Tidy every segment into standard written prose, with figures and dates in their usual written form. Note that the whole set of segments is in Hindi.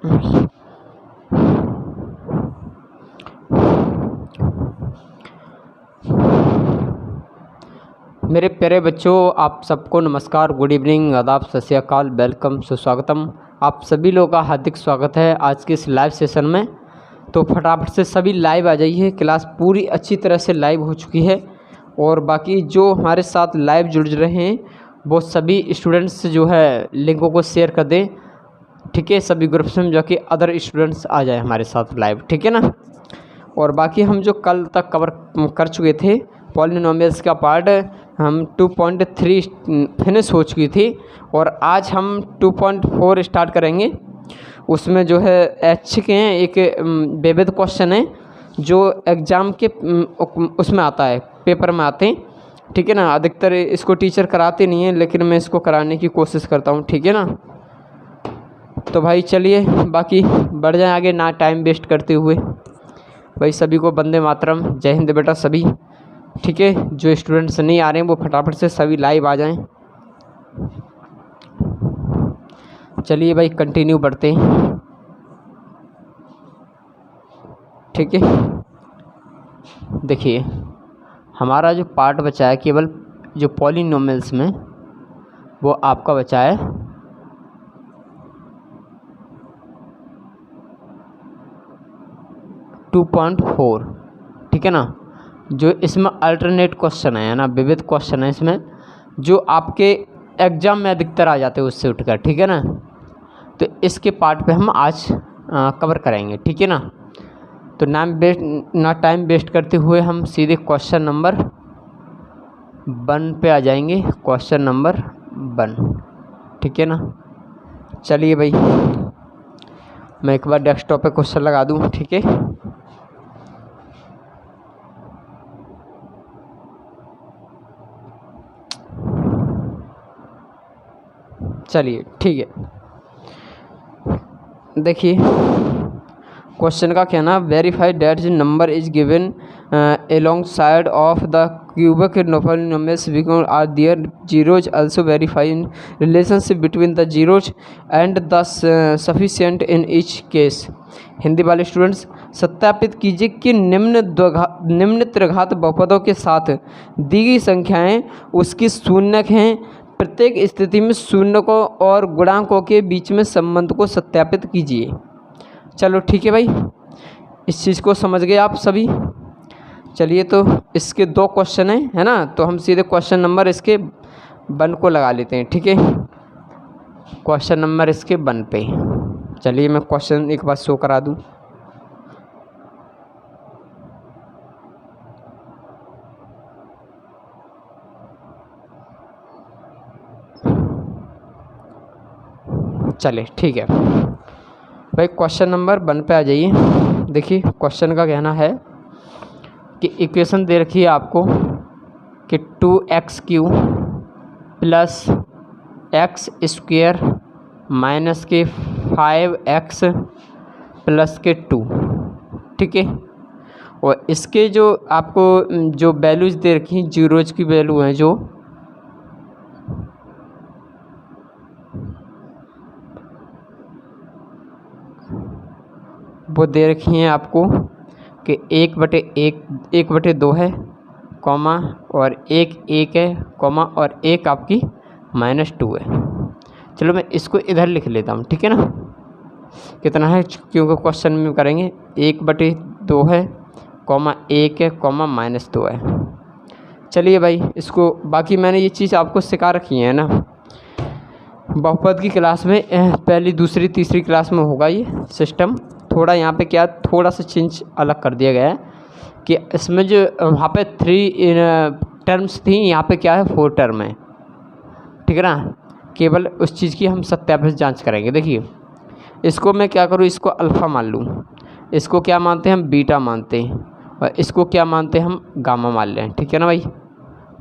मेरे प्यारे बच्चों, आप सबको नमस्कार, गुड इवनिंग, आदाब, सत श्री अकाल, वेलकम, सुस्वागतम। आप सभी लोगों का हार्दिक स्वागत है आज के इस लाइव सेशन में। तो फटाफट से सभी लाइव आ जाइए। क्लास पूरी अच्छी तरह से लाइव हो चुकी है और बाकी जो हमारे साथ लाइव जुड़ रहे हैं वो सभी स्टूडेंट्स जो है लिंकों को शेयर कर दें, ठीक है। सभी ग्रुप्स में जाके अदर स्टूडेंट्स आ जाए हमारे साथ लाइव, ठीक है ना। और बाकी हम जो कल तक कवर कर चुके थे पॉलिनोमियल्स का पार्ट, हम 2.3 फिनिश हो चुकी थी और आज हम 2.4 स्टार्ट करेंगे। उसमें जो है एच के हैं, एक विविध क्वेश्चन है जो एग्ज़ाम के उसमें आता है, पेपर में आते हैं, ठीक है ना। अधिकतर इसको टीचर कराते नहीं हैं लेकिन मैं इसको कराने की कोशिश करता हूँ, ठीक है ना। तो भाई चलिए बाकी बढ़ जाए आगे, ना टाइम वेस्ट करते हुए। भाई सभी को वंदे मातरम, जय हिंद बेटा सभी, ठीक है। जो स्टूडेंट्स नहीं आ रहे हैं वो फटाफट से सभी लाइव आ जाएं। चलिए भाई कंटिन्यू बढ़ते हैं, ठीक है। देखिए हमारा जो पार्ट बचा है केवल जो पॉलिनोमियल्स में, वो आपका बचा है 2.4, ठीक है ना। जो इसमें अल्टरनेट क्वेश्चन है ना, विविध क्वेश्चन है इसमें, जो आपके एग्ज़ाम में अधिकतर आ जाते हैं उससे उठकर, ठीक है ना। तो इसके पार्ट पे हम आज कवर करेंगे, ठीक है ना। तो ना टाइम वेस्ट करते हुए हम सीधे क्वेश्चन नंबर 1 पे आ जाएंगे। क्वेश्चन नंबर 1, ठीक है ना। चलिए भाई मैं एक बार डेस्कटॉप पे क्वेश्चन लगा दूँ, ठीक है। चलिए ठीक है, देखिए क्वेश्चन का कहना, verify that the number is given along side of the cubic polynomials because are their zeros, also verify in relationship between the zeros and the sufficient in each case. Hindi वाले स्टूडेंट्स, सत्यापित कीजिए कि निम्न त्रिघात बहुपदों के साथ दी गई संख्याएं उसकी शून्यक हैं। प्रत्येक स्थिति में शून्यकों और गुणांकों के बीच में संबंध को सत्यापित कीजिए। चलो ठीक है भाई, इस चीज़ को समझ गए आप सभी। चलिए तो इसके 2 क्वेश्चन हैं, है ना। तो हम सीधे क्वेश्चन नंबर इसके 1 को लगा लेते हैं, ठीक है। क्वेश्चन नंबर इसके 1 पे चलिए मैं क्वेश्चन एक बार शो करा दूँ। चले ठीक है भाई, क्वेश्चन नंबर 1 पे आ जाइए। देखिए क्वेश्चन का कहना है कि इक्वेशन दे रखी है आपको कि 2x³ plus x square minus के 5x प्लस के 2, ठीक है। और इसके जो आपको जो वैल्यूज़ दे रखी हैं, जीरोज की वैल्यू हैं जो वो दे रखी हैं आपको कि 1/2 है, कॉमा और 1 है, कॉमा और 1 आपकी -2 है। चलो मैं इसको इधर लिख लेता हूँ, ठीक है ना। कितना है क्योंकि क्वेश्चन में करेंगे, 1/2 है, कॉमा 1 है, कॉमा -2 है। चलिए भाई इसको, बाकी मैंने ये चीज़ आपको सिखा रखी है ना बहुपद की क्लास में, पहली दूसरी तीसरी क्लास में होगा ये सिस्टम। थोड़ा यहाँ पे क्या थोड़ा सा चेंज अलग कर दिया गया है कि इसमें जो वहाँ पे 3 टर्म्स थी, यहाँ पे क्या है 4 टर्म है, ठीक है ना। केवल उस चीज़ की हम सत्यापित जांच करेंगे। देखिए इसको मैं क्या करूँ, इसको अल्फ़ा मान लूँ, इसको क्या मानते हैं हम बीटा मानते हैं, और इसको क्या मानते हैं हम गामा मान लें, ठीक है ना भाई।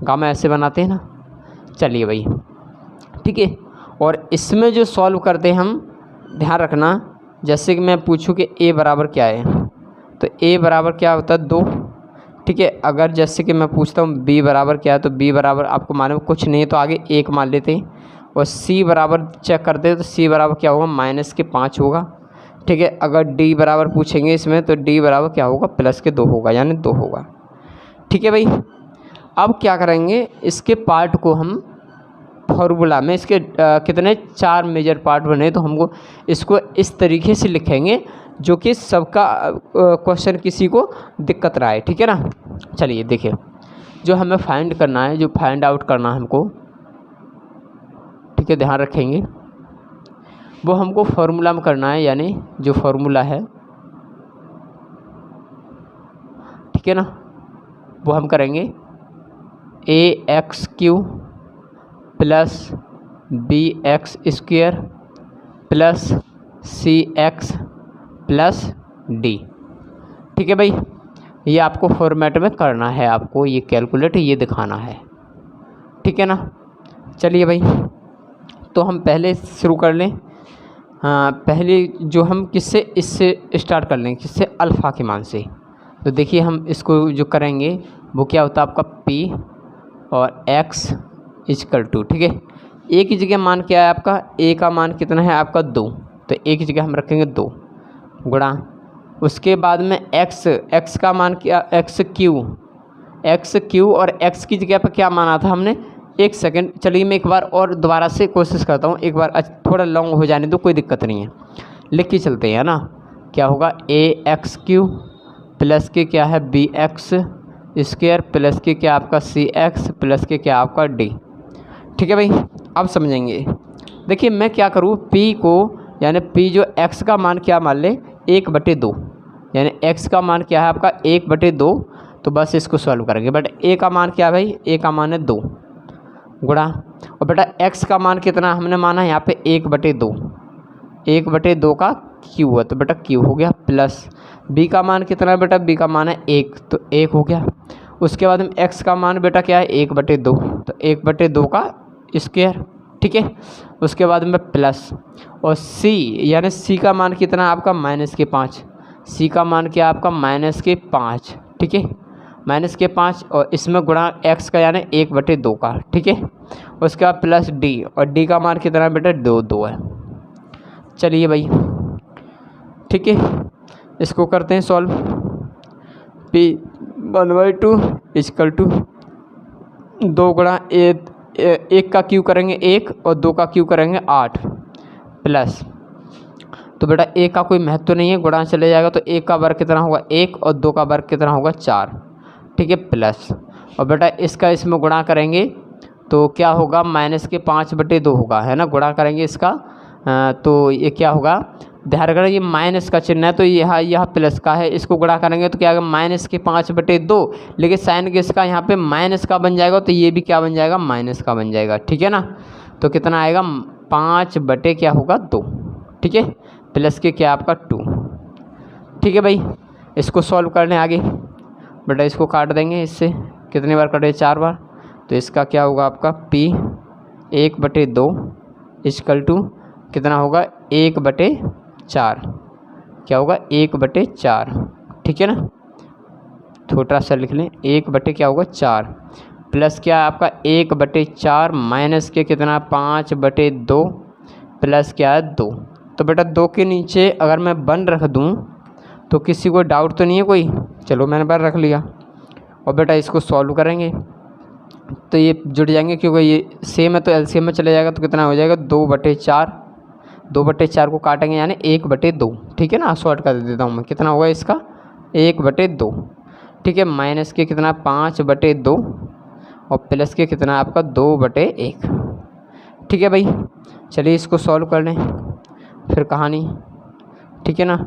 गामा ऐसे बनाते हैं ना। चलिए भाई ठीक है। और इसमें जो सॉल्व करते हैं हम, ध्यान रखना, जैसे कि मैं पूछूं कि a बराबर क्या है, तो a बराबर क्या होता है 2, ठीक है। अगर जैसे कि मैं पूछता हूँ b बराबर क्या है, तो b बराबर आपको मालूम कुछ नहीं है तो आगे 1 मान लेते हैं। और c बराबर चेक करते हैं तो c बराबर क्या होगा -5 होगा, ठीक है। अगर डी बराबर पूछेंगे इसमें तो डी बराबर क्या होगा, प्लस के 2 होगा, यानी 2 होगा। ठीक है भाई, अब क्या करेंगे, इसके पार्ट को हम फॉर्मूला में इसके कितने 4 मेजर पार्ट बने, तो हमको इसको इस तरीके से लिखेंगे जो कि सबका क्वेश्चन किसी को दिक्कत ना आए। ठीक है ना। चलिए देखिए, जो हमें फाइंड करना है, जो फाइंड आउट करना है हमको, ठीक है, ध्यान रखेंगे, वो हमको फॉर्मूला में करना है, यानी जो फॉर्मूला है, ठीक है ना, वो हम करेंगे ax³ plus bx² plus cx plus d। ठीक है भाई, ये आपको फॉर्मेट में करना है, आपको ये कैलकुलेट ये दिखाना है। ठीक है ना। चलिए भाई, तो हम पहले शुरू कर लें। हाँ, पहले जो हम किससे, इससे स्टार्ट कर लें, किससे, अल्फ़ा के मान से। तो देखिए हम इसको जो करेंगे वो क्या होता है आपका p और x इक्वल टू, ठीक है, a की जगह मान क्या है आपका, a का मान कितना है आपका 2, तो a की जगह हम रखेंगे 2 गुणा, उसके बाद में x का मान क्या, x³ और x की जगह पर क्या माना था हमने, 1 सेकंड। चलिए मैं एक बार और दोबारा से कोशिश करता हूँ, एक बार थोड़ा लॉन्ग हो जाने दो, कोई दिक्कत नहीं है, लिख के चलते हैं ना। क्या होगा, ax³ प्लस के क्या है bx² प्लस के क्या आपका cx प्लस के क्या आपका d। ठीक है भाई, अब समझेंगे। देखिए मैं क्या करूँ, p को, यानी p जो x का मान क्या मान ले, 1/2, यानी x का मान क्या है आपका 1/2, तो बस इसको सॉल्व करेंगे। बट a का मान क्या है भाई, a का मान है 2 गुणा, और बेटा x का मान कितना हमने माना है यहाँ पे 1/2, 1/2 का q है, तो बेटा q हो गया, प्लस b का मान कितना है बेटा, b का मान है 1, तो 1 हो गया। उसके बाद में x का मान बेटा क्या है 1/2, तो 1/2 का स्क्वायर। ठीक है, उसके बाद में प्लस, और c यानी c का मान कितना आपका -5, c का मान क्या आपका -5। ठीक है, -5, और इसमें गुणा x का यानी 1/2 का। ठीक है, उसके बाद प्लस d, और d का मान कितना बेटा 2 है। चलिए भाई, ठीक है, इसको करते हैं सॉल्व। p 1/2 इक्वल टू 2 गुणा 1 का क्यू करेंगे 1 और 2 का क्यू करेंगे 8, प्लस, तो बेटा 1 का कोई महत्व नहीं है, गुणा चले जाएगा, तो 1 का वर्ग कितना होगा 1 और 2 का वर्ग कितना होगा 4। ठीक है, प्लस, और बेटा इसका इसमें गुणा करेंगे तो क्या होगा, -5/2 होगा, है ना, गुणा करेंगे इसका, तो ये क्या होगा, ध्यान रखना ये माइनस का चिन्ह है, तो यह प्लस का है, इसको गुणा करेंगे तो क्या होगा -5/2, लेकिन साइन के इसका यहाँ पे माइनस का बन जाएगा, तो ये भी क्या बन जाएगा, माइनस का बन जाएगा। ठीक है ना, तो कितना आएगा 5 क्या होगा 2। ठीक है, प्लस के क्या आपका 2। ठीक है भाई, इसको सॉल्व करने आगे बेटा इसको काट देंगे, इससे कितने बार कटे, 4 बार, तो इसका क्या होगा आपका p 1/2 इक्वल टू कितना होगा 1/4, क्या होगा 1/4। ठीक है ना, छोटा सा लिख लें, 1 क्या होगा 4, प्लस क्या आपका 1/4 माइनस के कितना 5/2 प्लस क्या है 2। तो बेटा 2 के नीचे अगर मैं 1 रख दूं तो किसी को डाउट तो नहीं है कोई, चलो मैंने 1 रख लिया, और बेटा इसको सॉल्व करेंगे तो ये जुड़ जाएंगे, क्योंकि ये सेम है तो एलसीएम में चले जाएगा, तो कितना हो जाएगा 2/4, 2/4 को काटेंगे यानी 1/2। ठीक है ना, शॉर्ट कर देता हूँ मैं, कितना होगा इसका 1/2। ठीक है, माइनस के कितना 5/2 और प्लस के कितना आपका 2/1। ठीक है भाई, चलिए इसको सॉल्व कर लें फिर कहानी। ठीक है ना,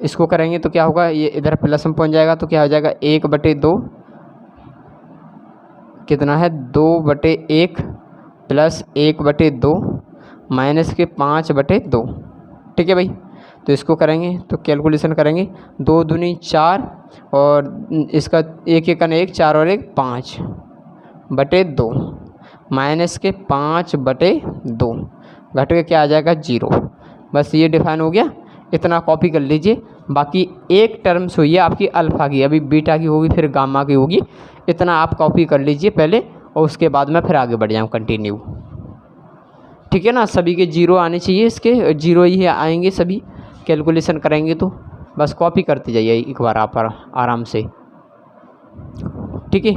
इसको करेंगे तो क्या होगा, ये इधर प्लस में पहुंच जाएगा, तो क्या हो जाएगा 1/2 कितना है 2/1 प्लस 1/2 माइनस के 5/2। ठीक है भाई, तो इसको करेंगे तो कैलकुलेशन करेंगे, 2 दूनी 4 और इसका 1 1 1 4 और 1 5/2 माइनस के 5/2 घट के क्या आ जाएगा 0। बस ये डिफाइन हो गया, इतना कॉपी कर लीजिए। बाकी एक टर्म्स हुई है आपकी अल्फ़ा की, अभी बीटा की होगी फिर गामा की होगी, इतना आप कॉपी कर लीजिए पहले, और उसके बाद में फिर आगे बढ़ जाऊँ कंटिन्यू। ठीक है ना, सभी के 0 आने चाहिए, इसके 0 ही आएंगे सभी। कैलकुलेशन करेंगे तो बस कॉपी करते जाइए एक बार आप आराम से, ठीक है।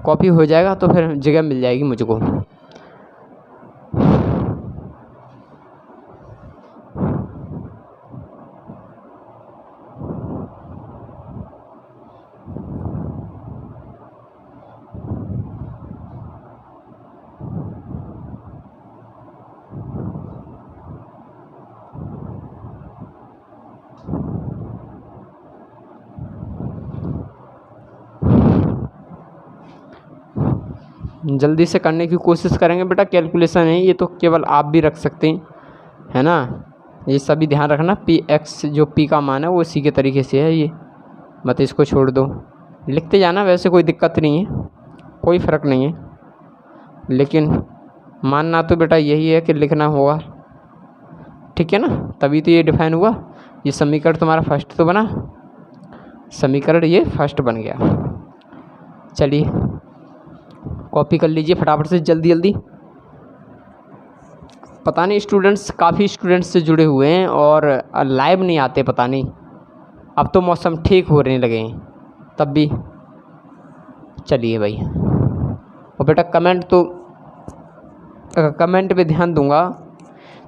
कॉपी हो जाएगा तो फिर जगह मिल जाएगी मुझको। जल्दी से करने की कोशिश करेंगे बेटा, कैलकुलेशन है ये तो केवल आप भी रख सकते हैं, है ना। ये सभी ध्यान रखना, पी एक्स जो पी का मान है वो इसी के तरीके से है ये, मत इसको छोड़ दो, लिखते जाना, वैसे कोई दिक्कत नहीं है, कोई फ़र्क नहीं है, लेकिन मानना तो बेटा यही है कि लिखना होगा, ठीक है ना। तभी तो ये डिफाइन हुआ। ये समीकरण तुम्हारा फर्स्ट तो बना, समीकरण ये फर्स्ट बन गया। चलिए कॉपी कर लीजिए फटाफट से, जल्दी जल्दी। पता नहीं स्टूडेंट्स, काफ़ी स्टूडेंट्स से जुड़े हुए हैं और लाइव नहीं आते, पता नहीं, अब तो मौसम ठीक हो रहे लगे हैं तब भी। चलिए भाई, और बेटा कमेंट तो, कमेंट पे ध्यान दूंगा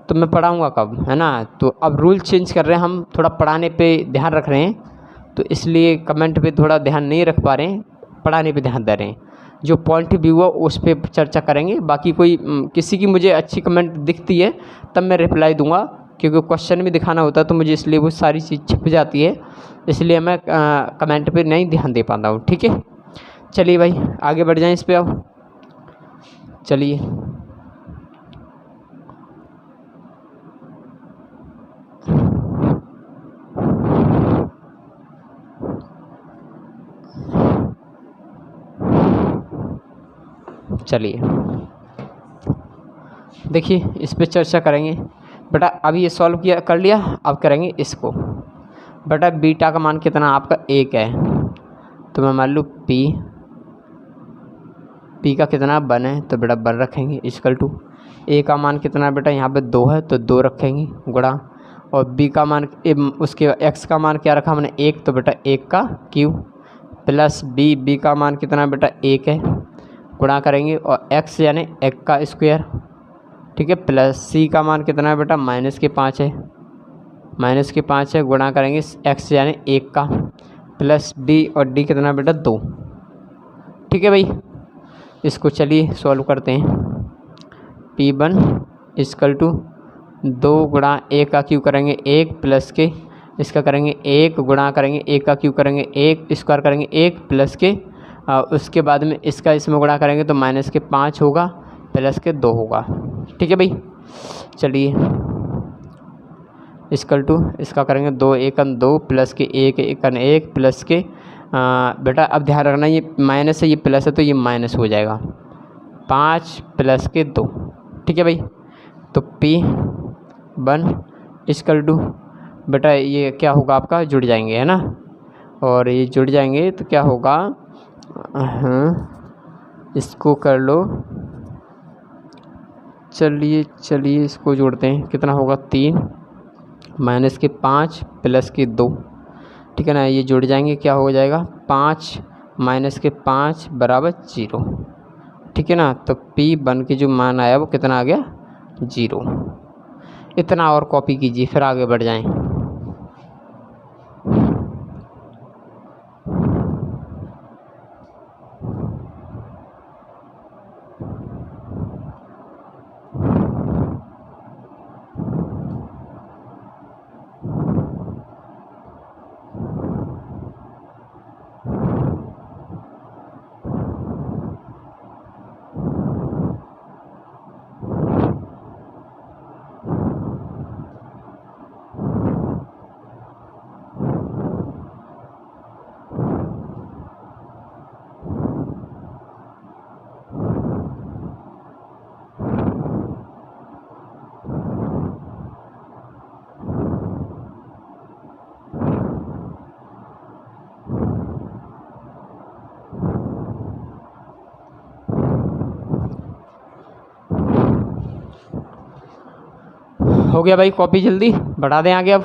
तो मैं पढ़ाऊंगा कब, है ना। तो अब रूल चेंज कर रहे हैं हम, थोड़ा पढ़ाने पे ध्यान रख रहे हैं, तो इसलिए कमेंट पे थोड़ा ध्यान नहीं रख पा रहे हैं, पढ़ाने पे ध्यान दे रहे हैं। जो पॉइंट व्यू है उस पर चर्चा करेंगे, बाकी कोई किसी की मुझे अच्छी कमेंट दिखती है तब मैं रिप्लाई दूंगा, क्योंकि क्वेश्चन भी दिखाना होता है तो मुझे इसलिए वो सारी चीज़ छिप जाती है, इसलिए मैं कमेंट पे नहीं ध्यान दे पाता हूँ, ठीक है। चलिए भाई आगे बढ़ जाएं इस पर अब, चलिए। चलिए देखिए इस पे चर्चा करेंगे बेटा। अभी ये सॉल्व किया कर लिया, अब करेंगे इसको। बेटा बीटा का मान कितना आपका 1 है, तो मैं मान लूँ पी का कितना 1 है, तो बेटा 1 रखेंगे इक्वल टू ए का मान कितना बेटा यहाँ पे 2 है तो 2 रखेंगे गुणा, और बी का मान उसके एक्स का मान क्या रखा हमने 1, तो बेटा 1 का क्यूब प्लस बी का मान कितना बेटा 1 है, गुणा करेंगे और x यानी 1 का स्क्वायर, ठीक है, प्लस सी का मान कितना है बेटा -5 है, -5 है, गुणा करेंगे x यानी 1 का प्लस डी, और डी कितना बेटा 2, ठीक है भाई। इसको चलिए सॉल्व करते हैं। P1 इक्वल टू 2 गुणा 1 का क्यूब करेंगे 1 प्लस के, इसका करेंगे 1 गुणा करेंगे 1 का क्यूब करेंगे 1 स्क्वायर करेंगे 1 प्लस के, उसके बाद में इसका इसमें गुणा करेंगे तो -5 होगा प्लस के 2 होगा, ठीक है भाई। चलिए इक्वल टू इसका करेंगे 2 1 2 प्लस के 1 1 1 प्लस के, बेटा अब ध्यान रखना ये माइनस है ये प्लस है तो ये माइनस हो जाएगा, 5 प्लस के 2, ठीक है भाई। तो P1 इक्वल टू बेटा ये क्या होगा आपका, जुड़ जाएंगे है ना, और ये जुड़ जाएंगे तो क्या होगा, इसको कर लो, चलिए इसको जोड़ते हैं, कितना होगा 3 -5 प्लस के 2, ठीक है ना, ये जुड़ जाएंगे क्या हो जाएगा 5 -5 बराबर 0, ठीक है ना। तो P1 के जो मान आया वो कितना आ गया 0। इतना और कॉपी कीजिए फिर आगे बढ़ जाएं। हो गया भाई, कॉपी जल्दी बढ़ा दें आगे अब।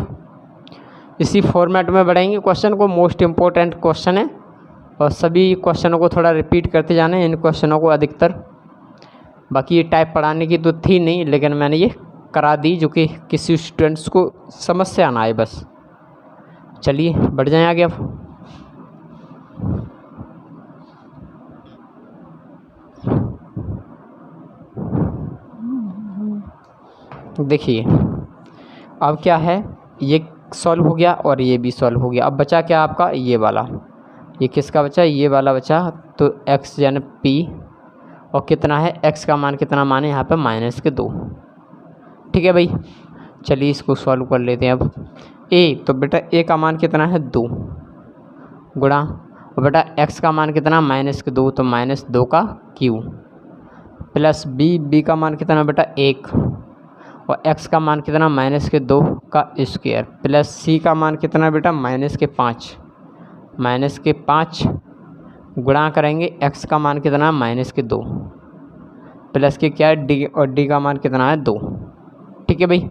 इसी फॉर्मेट में बढ़ाएंगे क्वेश्चन को। मोस्ट इम्पोर्टेंट क्वेश्चन है और सभी क्वेश्चनों को थोड़ा रिपीट करते जाना है, इन क्वेश्चनों को अधिकतर। बाकी ये टाइप पढ़ाने की तो थी नहीं, लेकिन मैंने ये करा दी जो कि किसी स्टूडेंट्स को समस्या ना आए बस। चलिए बढ़ जाएं आगे। अब देखिए अब क्या है, ये सॉल्व हो गया और ये भी सॉल्व हो गया। अब बचा क्या आपका, ये वाला। ये किसका बचा, ये वाला बचा। तो x यानी p और कितना है, x का मान कितना मान है यहाँ पे -2। ठीक है भाई, चलिए इसको सॉल्व कर लेते हैं। अब a, तो बेटा a का मान कितना है 2 गुणा, और बेटा x का मान कितना -2, तो -2 का क्यूब प्लस b का मान कितना बेटा 1 और x का मान कितना -2 का स्क्वायर प्लस c का मान कितना बेटा -5 गुणा करेंगे x का मान कितना -2 प्लस के क्या है d, और d का मान कितना है 2। ठीक है भाई,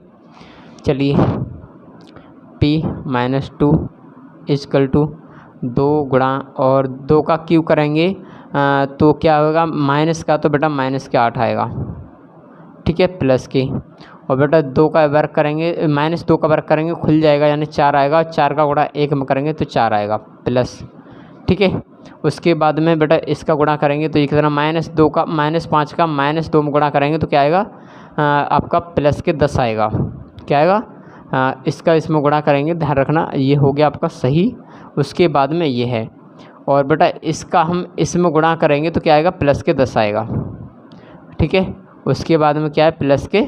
चलिए p -2 इक्वल टू 2 गुणा और 2 का क्यूब करेंगे तो क्या होगा, माइनस का तो बेटा -8 आएगा। ठीक है, प्लस के और बेटा 2 का वर्ग करेंगे, -2 का वर्ग करेंगे खुल जाएगा यानी 4 आएगा। 4 का गुणा 1 में करेंगे तो 4 आएगा प्लस। ठीक है, उसके बाद में बेटा इसका गुणा करेंगे तो ये कितना -2 का -5 का -2 में गुणा करेंगे तो क्या आएगा आपका प्लस के 10 आएगा। क्या आएगा इसका इसमें गुणा करेंगे, ध्यान रखना ये हो गया आपका सही। उसके बाद में ये है और बेटा इसका हम इसमें गुणा करेंगे तो क्या आएगा प्लस के 10 आएगा। ठीक है, उसके बाद में क्या है प्लस के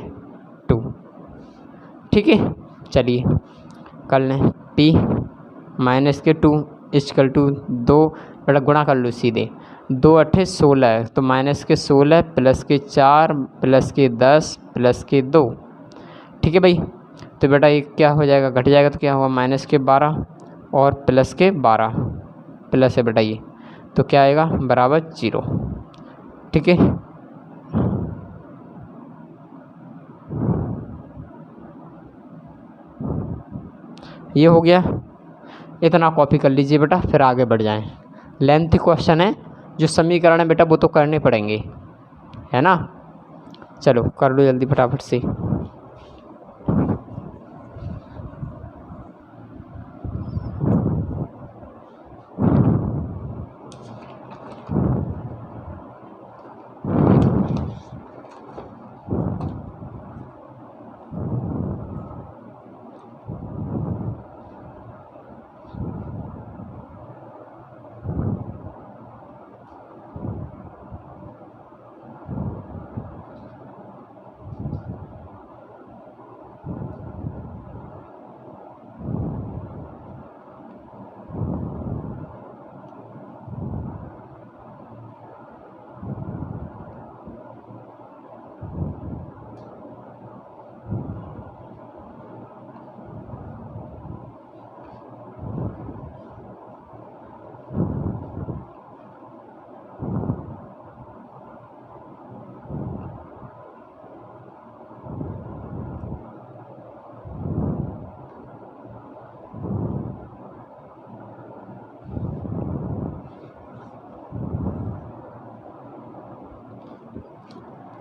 2। ठीक है, चलिए कर लें p -2 इक्वल टू 2 बेटा गुणा कर लो सीधे, 2 8 16 तो -16 प्लस के 4 प्लस के 10 प्लस के 2। ठीक है भाई, तो बेटा ये क्या हो जाएगा, घट जाएगा तो क्या होगा -12 और प्लस के 12 प्लस है बेटा ये, तो क्या आएगा बराबर 0। ठीक है, ये हो गया। इतना कॉपी कर लीजिए बेटा, फिर आगे बढ़ जाएं। लेंथ क्वेश्चन है, जो समीकरण है बेटा वो तो करने पड़ेंगे, है ना। चलो कर लो जल्दी फटाफट से।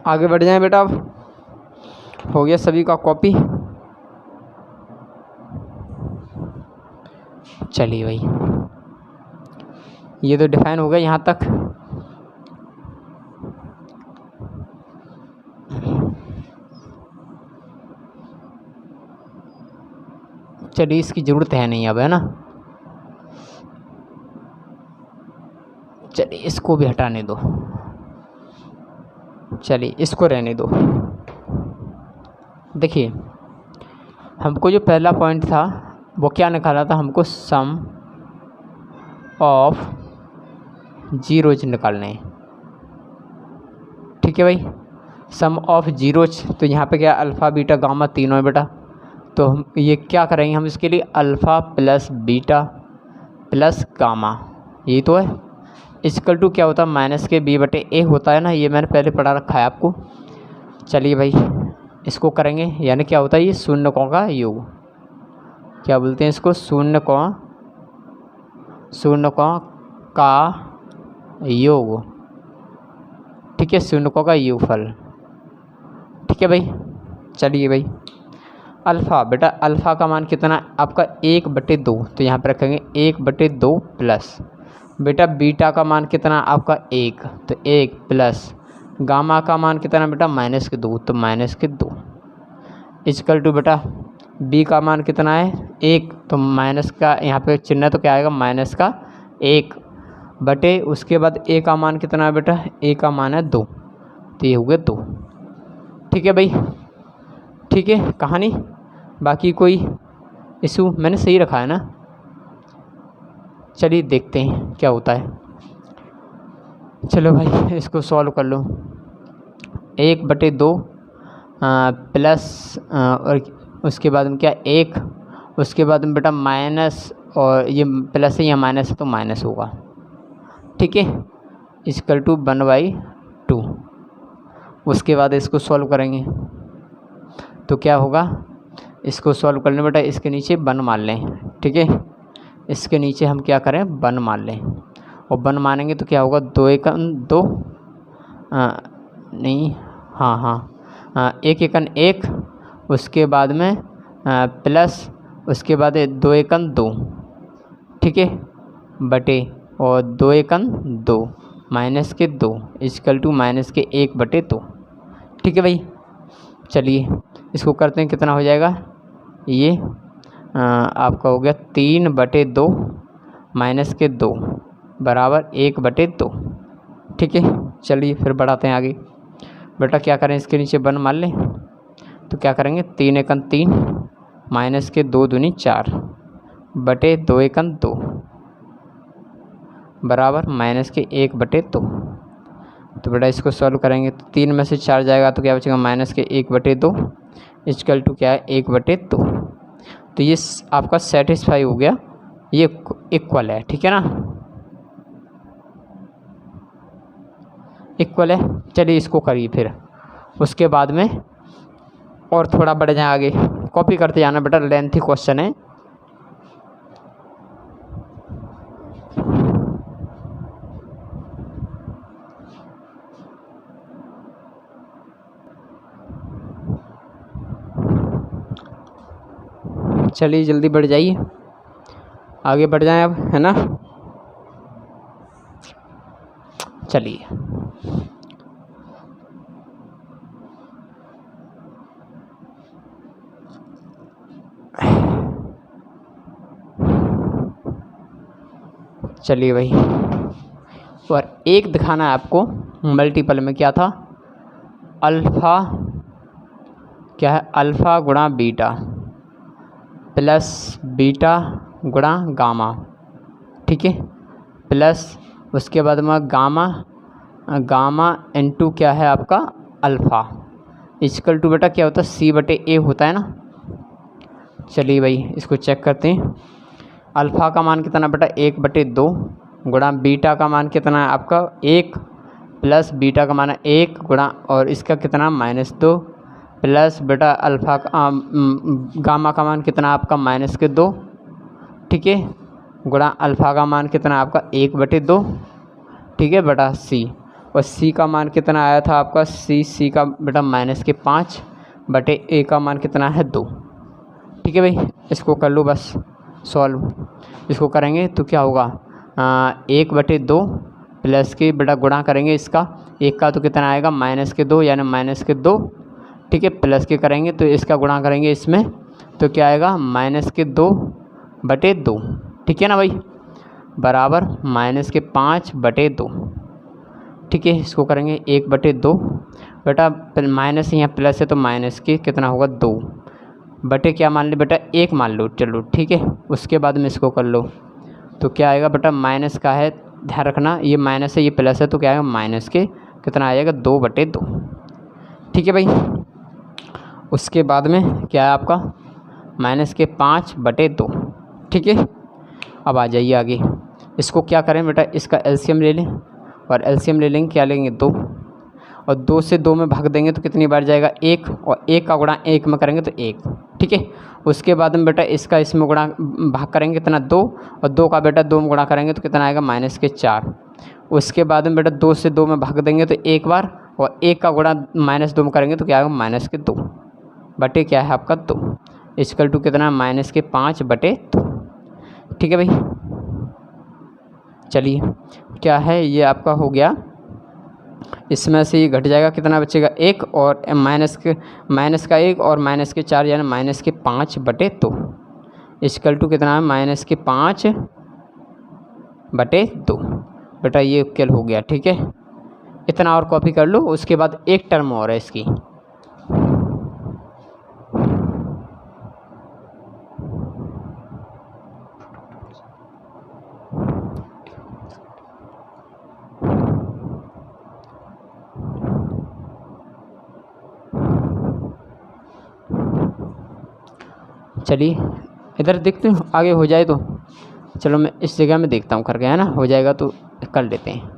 आगे बढ़ जाएं बेटा। अब हो गया सभी का कॉपी। चलिए भाई, ये तो डिफाइन हो गया यहाँ तक। चलिए इसकी ज़रूरत है नहीं अब, है ना। चलिए इसको भी हटाने दो, चलिए इसको रहने दो। देखिए हमको जो पहला पॉइंट था वो क्या निकाला था, हमको सम ऑफ जीरोज निकालने। ठीक है भाई, सम ऑफ जीरोज, तो यहाँ पे क्या अल्फ़ा बीटा गामा तीनों है बेटा। तो हम ये क्या करेंगे, हम इसके लिए alpha plus beta plus gamma, ये तो है इक्वल टू क्या होता है -b/a होता है ना, ये मैंने पहले पढ़ा रखा है आपको। चलिए भाई इसको करेंगे, यानी क्या होता है ये शून्यकों का योग। क्या बोलते हैं इसको, शून्य का योग, ठीक है, शून्य का योगफल। ठीक है भाई। चलिए भाई, अल्फ़ा, बेटा अल्फ़ा का मान कितना आपका 1/2, तो यहाँ पर रखेंगे 1/2 प्लस, बेटा बीटा का मान कितना आपका 1, तो 1 प्लस गामा का मान कितना बेटा -2, तो -2 इक्वल टू बेटा बी का मान कितना है 1, तो माइनस का यहाँ पे चिन्ह तो क्या आएगा -1 बटे उसके बाद ए का मान कितना है बेटा, ए का मान है 2, तो ये हो गया 2। ठीक है भाई, ठीक है कहानी, बाकी कोई इशू मैंने सही रखा है ना। चलिए देखते हैं क्या होता है। चलो भाई इसको सॉल्व कर लो। 1/2 प्लस और उसके बाद में क्या 1, उसके बाद में बेटा माइनस, और ये प्लस है या माइनस है तो माइनस होगा। ठीक है, इक्वल टू 1/2। उसके बाद इसको सॉल्व करेंगे तो क्या होगा, इसको सॉल्व करने बेटा इसके नीचे 1 मान लें। ठीक है, इसके नीचे हम क्या करें 1 मान लें, और 1 मानेंगे तो क्या होगा 2 एकन 2 नहीं हाँ 1 एकन 1, उसके बाद में प्लस उसके बाद 2 एकन 2, ठीक है, बटे और 2 एकन 2 माइनस के 2 इक्वल टू -1/2। ठीक है भाई। चलिए इसको करते हैं, कितना हो जाएगा ये आपका हो गया 3/2 माइनस के 2 बराबर 1/2। ठीक है, चलिए फिर बढ़ाते हैं आगे। बेटा क्या करें, इसके नीचे 1 मान लें तो क्या करेंगे 3 एकन 3 माइनस के 2 दूनी 4 बटे 2 एकन 2 बराबर -1/2। तो बेटा इसको सॉल्व करेंगे तो 3 में से 4 जाएगा तो क्या बचेगा -1/2 इक्वल टू क्या है 1/2। तो ये आपका सेटिस्फाई हो गया, ये इक्वल है। ठीक है ना, इक्वल है। चलिए इसको करिए फिर, उसके बाद में और थोड़ा बढ़ जाए आगे, कॉपी करते जाना बेटा, लेंथी क्वेश्चन है। चलिए जल्दी बढ़ जाइए, आगे बढ़ जाएं अब, है ना। चलिए चलिए भाई, और एक दिखाना है आपको मल्टीपल में, क्या था अल्फ़ा, क्या है अल्फ़ा गुणा बीटा प्लस बीटा गुणा गामा। ठीक है, प्लस उसके बाद में गामा इनटू क्या है आपका अल्फ़ा इक्वल टू बेटा क्या होता है C/A होता है ना। चलिए भाई इसको चेक करते हैं। अल्फ़ा का मान कितना बेटा 1/2 गुणा बीटा का मान कितना है आपका 1 प्लस बीटा का मान है 1 गुणा और इसका कितना -2 प्लस बेटा अल्फ़ा का गामा का मान कितना आपका -2। ठीक है, गुणा अल्फ़ा का मान कितना आपका 1/2। ठीक है बेटा C, और C का मान कितना आया था आपका C का बेटा -5 बटे A का मान कितना है 2। ठीक है भाई, इसको कर लो बस सॉल्व। इसको करेंगे तो क्या होगा 1/2 प्लस के बेटा गुणा करेंगे इसका 1 का तो कितना आएगा -2 यानी -2। ठीक है, प्लस के करेंगे तो इसका गुणा करेंगे इसमें तो क्या आएगा -2/2। ठीक है ना भाई, बराबर -5/2। ठीक है, इसको करेंगे 1/2 बेटा माइनस यहाँ प्लस है तो माइनस के कितना होगा 2 बटे क्या मान लो बेटा 1 मान लो। चलो ठीक है, उसके बाद में इसको कर लो तो क्या आएगा बेटा माइनस का है, ध्यान रखना ये माइनस है ये प्लस है तो क्या आएगा माइनस के कितना आएगा 2/2। ठीक है भाई, उसके बाद में क्या है आपका -5/2। ठीक है, अब आ जाइए आगे। इसको क्या करें बेटा, इसका एलसीएम ले लें, और एलसीएम ले लेंगे क्या लेंगे 2, और 2 से 2 में भाग देंगे तो कितनी बार जाएगा 1, और 1 का गुणा 1 में करेंगे तो 1, ठीक है। उसके बाद में बेटा इसका इसमें गुणा भाग करेंगे कितना 2, और 2 का बेटा 2 में गुणा करेंगे तो कितना आएगा -4। उसके बाद में बेटा 2 से 2 में भाग देंगे तो 1 बार, और 1 का गुणा -2 में करेंगे तो क्या आएगा -2 बटे क्या है आपका 2, इक्वल टू कितना -5 बटे 2, ठीक है भाई। चलिए क्या है ये आपका हो गया, इसमें से ये घट जाएगा, कितना बचेगा 1, और माइनस का 1 और -4 यानी -5 बटे 2 इक्वल टू कितना है -5 बटे 2। बेटा ये उकेल हो गया, ठीक है। इतना और कॉपी कर लो। उसके बाद एक टर्म और है इसकी, चलिए इधर देखते हैं आगे हो जाए तो। चलो मैं इस जगह में देखता हूँ करके, है ना, हो जाएगा तो कर लेते हैं।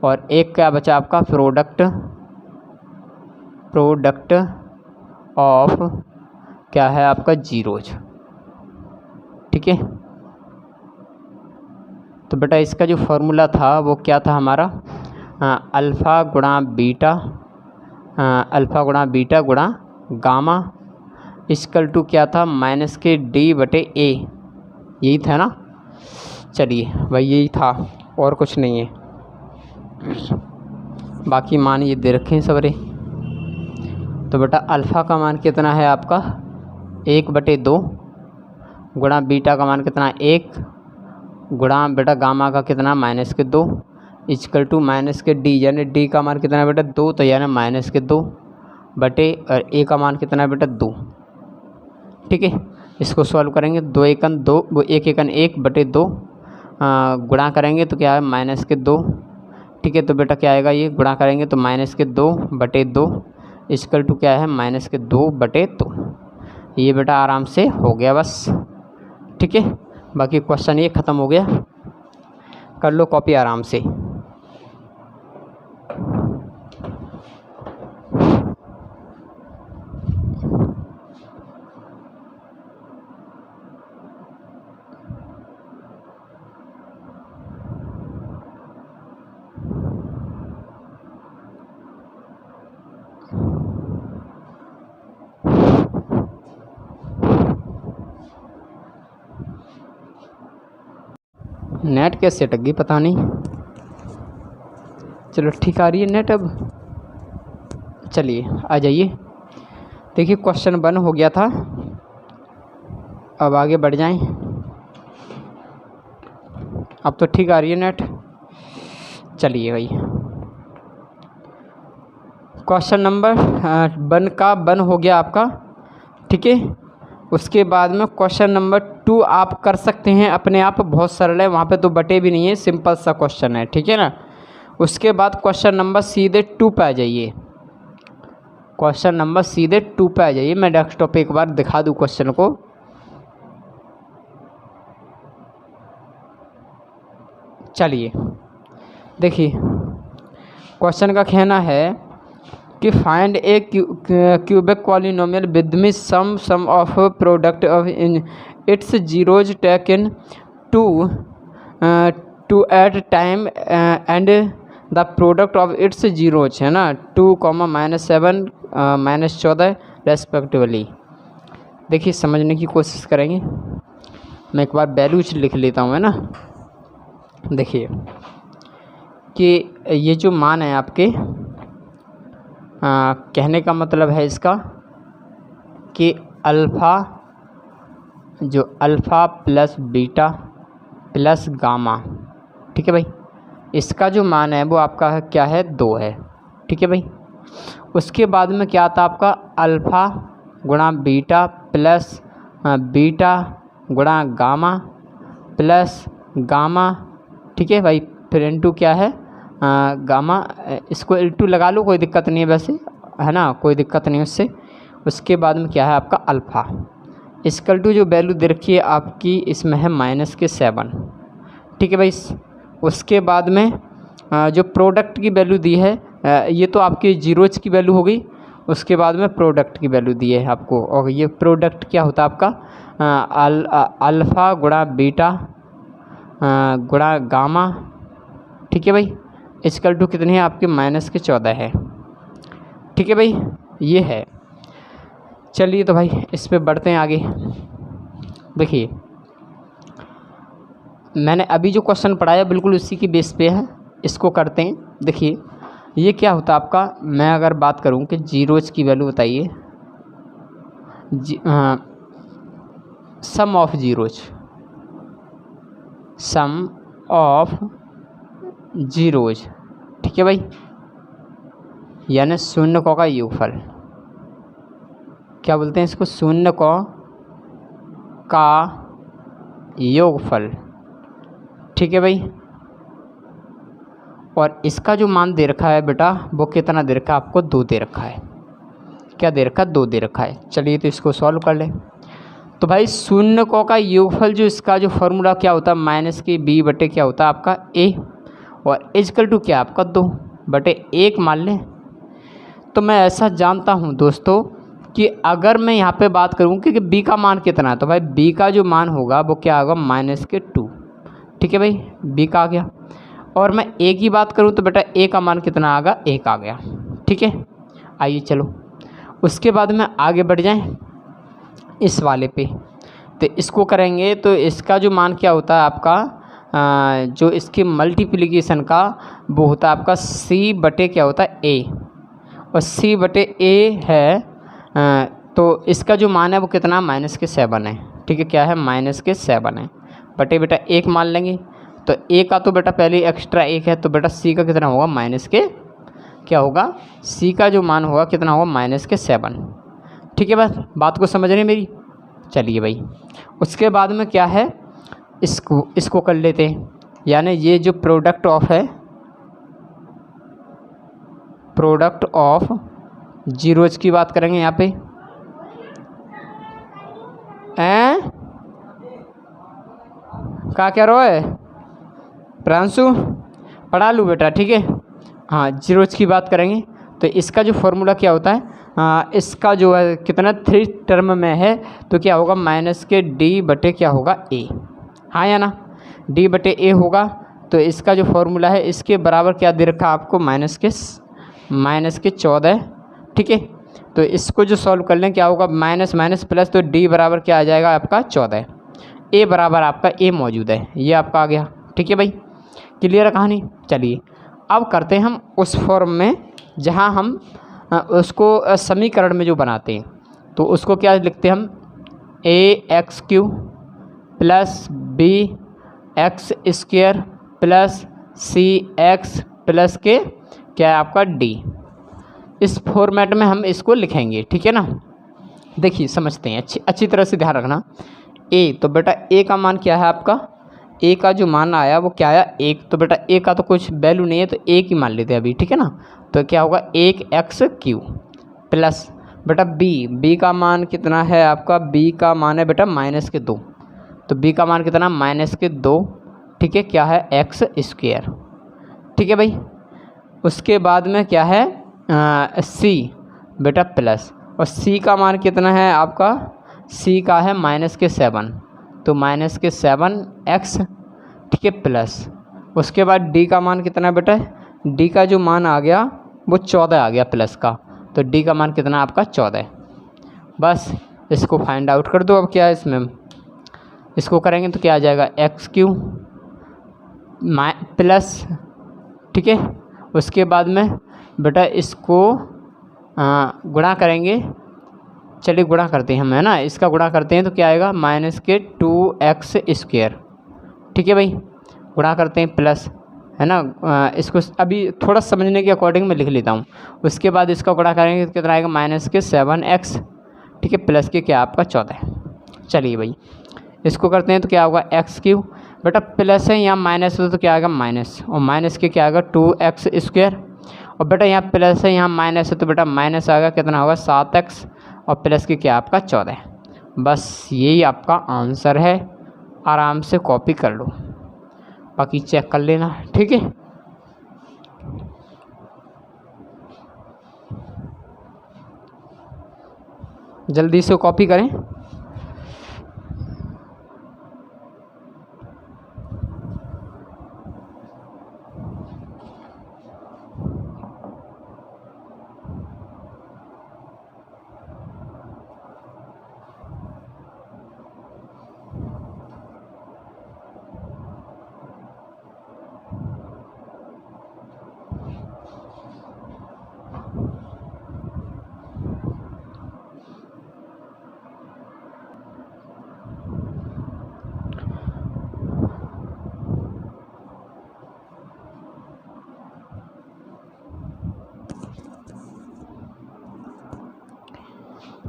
और एक क्या बचा आपका, प्रोडक्ट ऑफ क्या है आपका जीरोज, ठीक है। तो बेटा इसका जो फॉर्मूला था वो क्या था हमारा, अल्फ़ा गुणा बीटा गुणा गामा इक्वल टू क्या था -d/a, यही था ना। चलिए भाई यही था और कुछ नहीं है, बाकी मान ये दे रखे हैं सबरे। तो बेटा अल्फ़ा का मान कितना है आपका 1/2 गुणा बीटा का मान कितना 1 गुणा बेटा गामा का कितना -2 इक्वल टू -d, यानी d का मान कितना है बेटा 2, तो यानी -2 बटे और a का मान कितना है बेटा 2, ठीक है। इसको सॉल्व करेंगे, 2 एकन 2 1 एकन 1 बटे 2 गुणा करेंगे तो क्या है -2, ठीक है। तो बेटा क्या आएगा, ये गुणा करेंगे तो -2 बटे 2 इक्वल टू क्या है -2 बटे 2। ये बेटा आराम से हो गया बस, ठीक है। बाकी क्वेश्चन ये ख़त्म हो गया, कर लो कॉपी आराम से। नेट कैसे अटक गई पता नहीं, चलो ठीक आ रही है नेट अब। चलिए आ जाइए, देखिए क्वेश्चन 1 हो गया था, अब आगे बढ़ जाएं। अब तो ठीक आ रही है नेट। चलिए भाई क्वेश्चन नंबर 1 का 1 हो गया आपका, ठीक है। उसके बाद में क्वेश्चन नंबर 2 आप कर सकते हैं अपने आप, बहुत सरल है, वहाँ पे तो बटे भी नहीं है, सिंपल सा क्वेश्चन है, ठीक है ना। उसके बाद क्वेश्चन नंबर सीधे 2 पे आ जाइए, क्वेश्चन नंबर सीधे 2 पे आ जाइए। मैं डेस्कटॉप पे एक बार दिखा दूँ क्वेश्चन को। चलिए देखिए क्वेश्चन का कहना है कि find a cubic polynomial with me sum of product of in its zeros taken two at time and the product of its zeros, है ना, 2, -7 -14 रेस्पेक्टिवली। देखिए समझने की कोशिश करेंगे, मैं एक बार वैल्यूज लिख लेता हूँ, है ना। देखिए कि ये जो मान है आपके, कहने का मतलब है इसका कि alpha plus beta plus gamma, ठीक है भाई, इसका जो मान है वो आपका है क्या है 2 है, ठीक है भाई। उसके बाद में क्या आता आपका अल्फ़ा गुणा बीटा प्लस बीटा गुणा गामा प्लस गामा, ठीक है भाई, फिर इनटू क्या है गामा, इसको L2 लगा लो, कोई दिक्कत नहीं है वैसे, है ना, कोई दिक्कत नहीं उससे। उसके बाद में क्या है आपका अल्फ़ा इक्वल टू जो वैल्यू दे रखी है आपकी इसमें है -7, ठीक है भाई। उसके बाद में जो प्रोडक्ट की वैल्यू दी है ये तो आपके जीरोज की वैल्यू हो गई। उसके बाद में प्रोडक्ट की वैल्यू दी है आपको, और ये प्रोडक्ट क्या होता है आपका अल्फ़ा गुणा बीटा गुणा गामा, ठीक है भाई, इक्वल टू कितनी है आपके -14 है, ठीक है भाई, ये है। चलिए तो भाई इस पे बढ़ते हैं आगे। देखिए मैंने अभी जो क्वेश्चन पढ़ाया बिल्कुल उसी की बेस पे है, इसको करते हैं। देखिए ये क्या होता है आपका, मैं अगर बात करूं कि जीरोज की वैल्यू बताइए, sum of zeros, sum of zeros, ठीक है भाई, यानी शून्यकों का योगफल, क्या बोलते हैं इसको, शून्यकों का योगफल, ठीक है भाई। और इसका जो मान दे रखा है बेटा वो कितना दे रखा है आपको, 2 दे रखा है। क्या दे रखा है, 2 दे रखा है। चलिए तो इसको सॉल्व कर लें। तो भाई शून्यकों का योगफल जो इसका जो फॉर्मूला क्या होता है, -b बटे क्या होता है आपका a, और इक्वल टू क्या आपका 2 बटे 1 मान लें। तो मैं ऐसा जानता हूँ दोस्तों कि अगर मैं यहाँ पे बात करूँ कि b का मान कितना है, तो भाई b का जो मान होगा वो क्या होगा -2, ठीक है भाई, b का आ गया। और मैं a की बात करूँ तो बेटा a का मान कितना आ गया, 1 आ गया, ठीक है। आइए चलो उसके बाद में आगे बढ़ जाएं इस वाले पे। तो इसको करेंगे तो इसका जो मान क्या होता है आपका, जो इसके मल्टीप्लिकेशन का वो होता है आपका c बटे क्या होता है a, और c बटे a है, तो इसका जो मान है वो कितना -7 है, ठीक है, क्या है -7 है, बटे बेटा 1 मान लेंगे। तो a का तो बेटा पहले एक्स्ट्रा 1 है, तो बेटा c का कितना होगा क्या होगा, c का जो मान होगा कितना होगा -7, ठीक है। बस बात को समझ रहे मेरी। चलिए भाई उसके बाद में क्या है, इसको कर लेते हैं, यानी ये जो प्रोडक्ट ऑफ जीरोज की बात करेंगे यहाँ पे। क्या रो है प्रांशु, पढ़ा लूँ बेटा, ठीक है। हाँ जीरोज की बात करेंगे तो इसका जो फॉर्मूला क्या होता है, इसका जो है कितना 3 टर्म में है, तो क्या होगा -d बटे क्या होगा a, हाँ या ना, d बटे a होगा। तो इसका जो फॉर्मूला है इसके बराबर क्या दे रखा आपको, -14, ठीक है। तो इसको जो सॉल्व कर लें क्या होगा, माइनस प्लस, तो d बराबर क्या आ जाएगा आपका 14, a बराबर आपका a मौजूद है, ये आपका आ गया, ठीक है भाई। क्लियर है कहानी। चलिए अब करते हैं हम उस फॉर्म में जहाँ हम उसको समीकरण में जो बनाते हैं, तो उसको क्या लिखते हैं हम, ax³ + bx² + cx प्लस के क्या है आपका d, इस फॉर्मेट में हम इसको लिखेंगे, ठीक है ना। देखिए समझते हैं, अच्छी तरह से ध्यान रखना। a, तो बेटा a का मान क्या है आपका, a का जो मान आया वो क्या आया 1, तो बेटा a का तो कुछ वैल्यू नहीं है तो 1 ही मान लेते हैं अभी, ठीक है ना। तो क्या होगा 1x³ प्लस बेटा b का मान कितना है आपका, b का मान है बेटा -2, तो b का मान कितना -2, ठीक है, क्या है x², ठीक है भाई। उसके बाद में क्या है c बेटा प्लस, और c का मान कितना है आपका, c का है -7, तो -7x, ठीक है, प्लस। उसके बाद d का मान कितना बेटा, d का जो मान आ गया वो 14 आ गया प्लस का, तो d का मान कितना आपका 14। बस इसको फाइंड आउट कर दो। अब क्या है इसमें, इसको करेंगे तो क्या आ जाएगा x³ प्लस, ठीक है। उसके बाद में बेटा इसको गुणा करेंगे, चलिए गुणा करते हैं हम, है ना, इसका गुणा करते हैं तो क्या आएगा -2x², ठीक है भाई, गुणा करते हैं प्लस, है ना। इसको अभी थोड़ा समझने के अकॉर्डिंग मैं लिख लेता हूँ। उसके बाद इसका गुणा करेंगे तो कितना आएगा -7x, ठीक है, प्लस के क्या आपका 14। चलिए भाई इसको करते हैं तो क्या होगा x³ बेटा प्लस है, यहाँ माइनस हो तो क्या आएगा माइनस, और माइनस के क्या आएगा 2x², और बेटा यहाँ प्लस है यहाँ माइनस है तो बेटा माइनस आएगा, कितना होगा 7x, और प्लस के क्या आपका 14। बस यही आपका आंसर है, आराम से कॉपी कर लो, बाकी चेक कर लेना, ठीक है। जल्दी से कॉपी करें।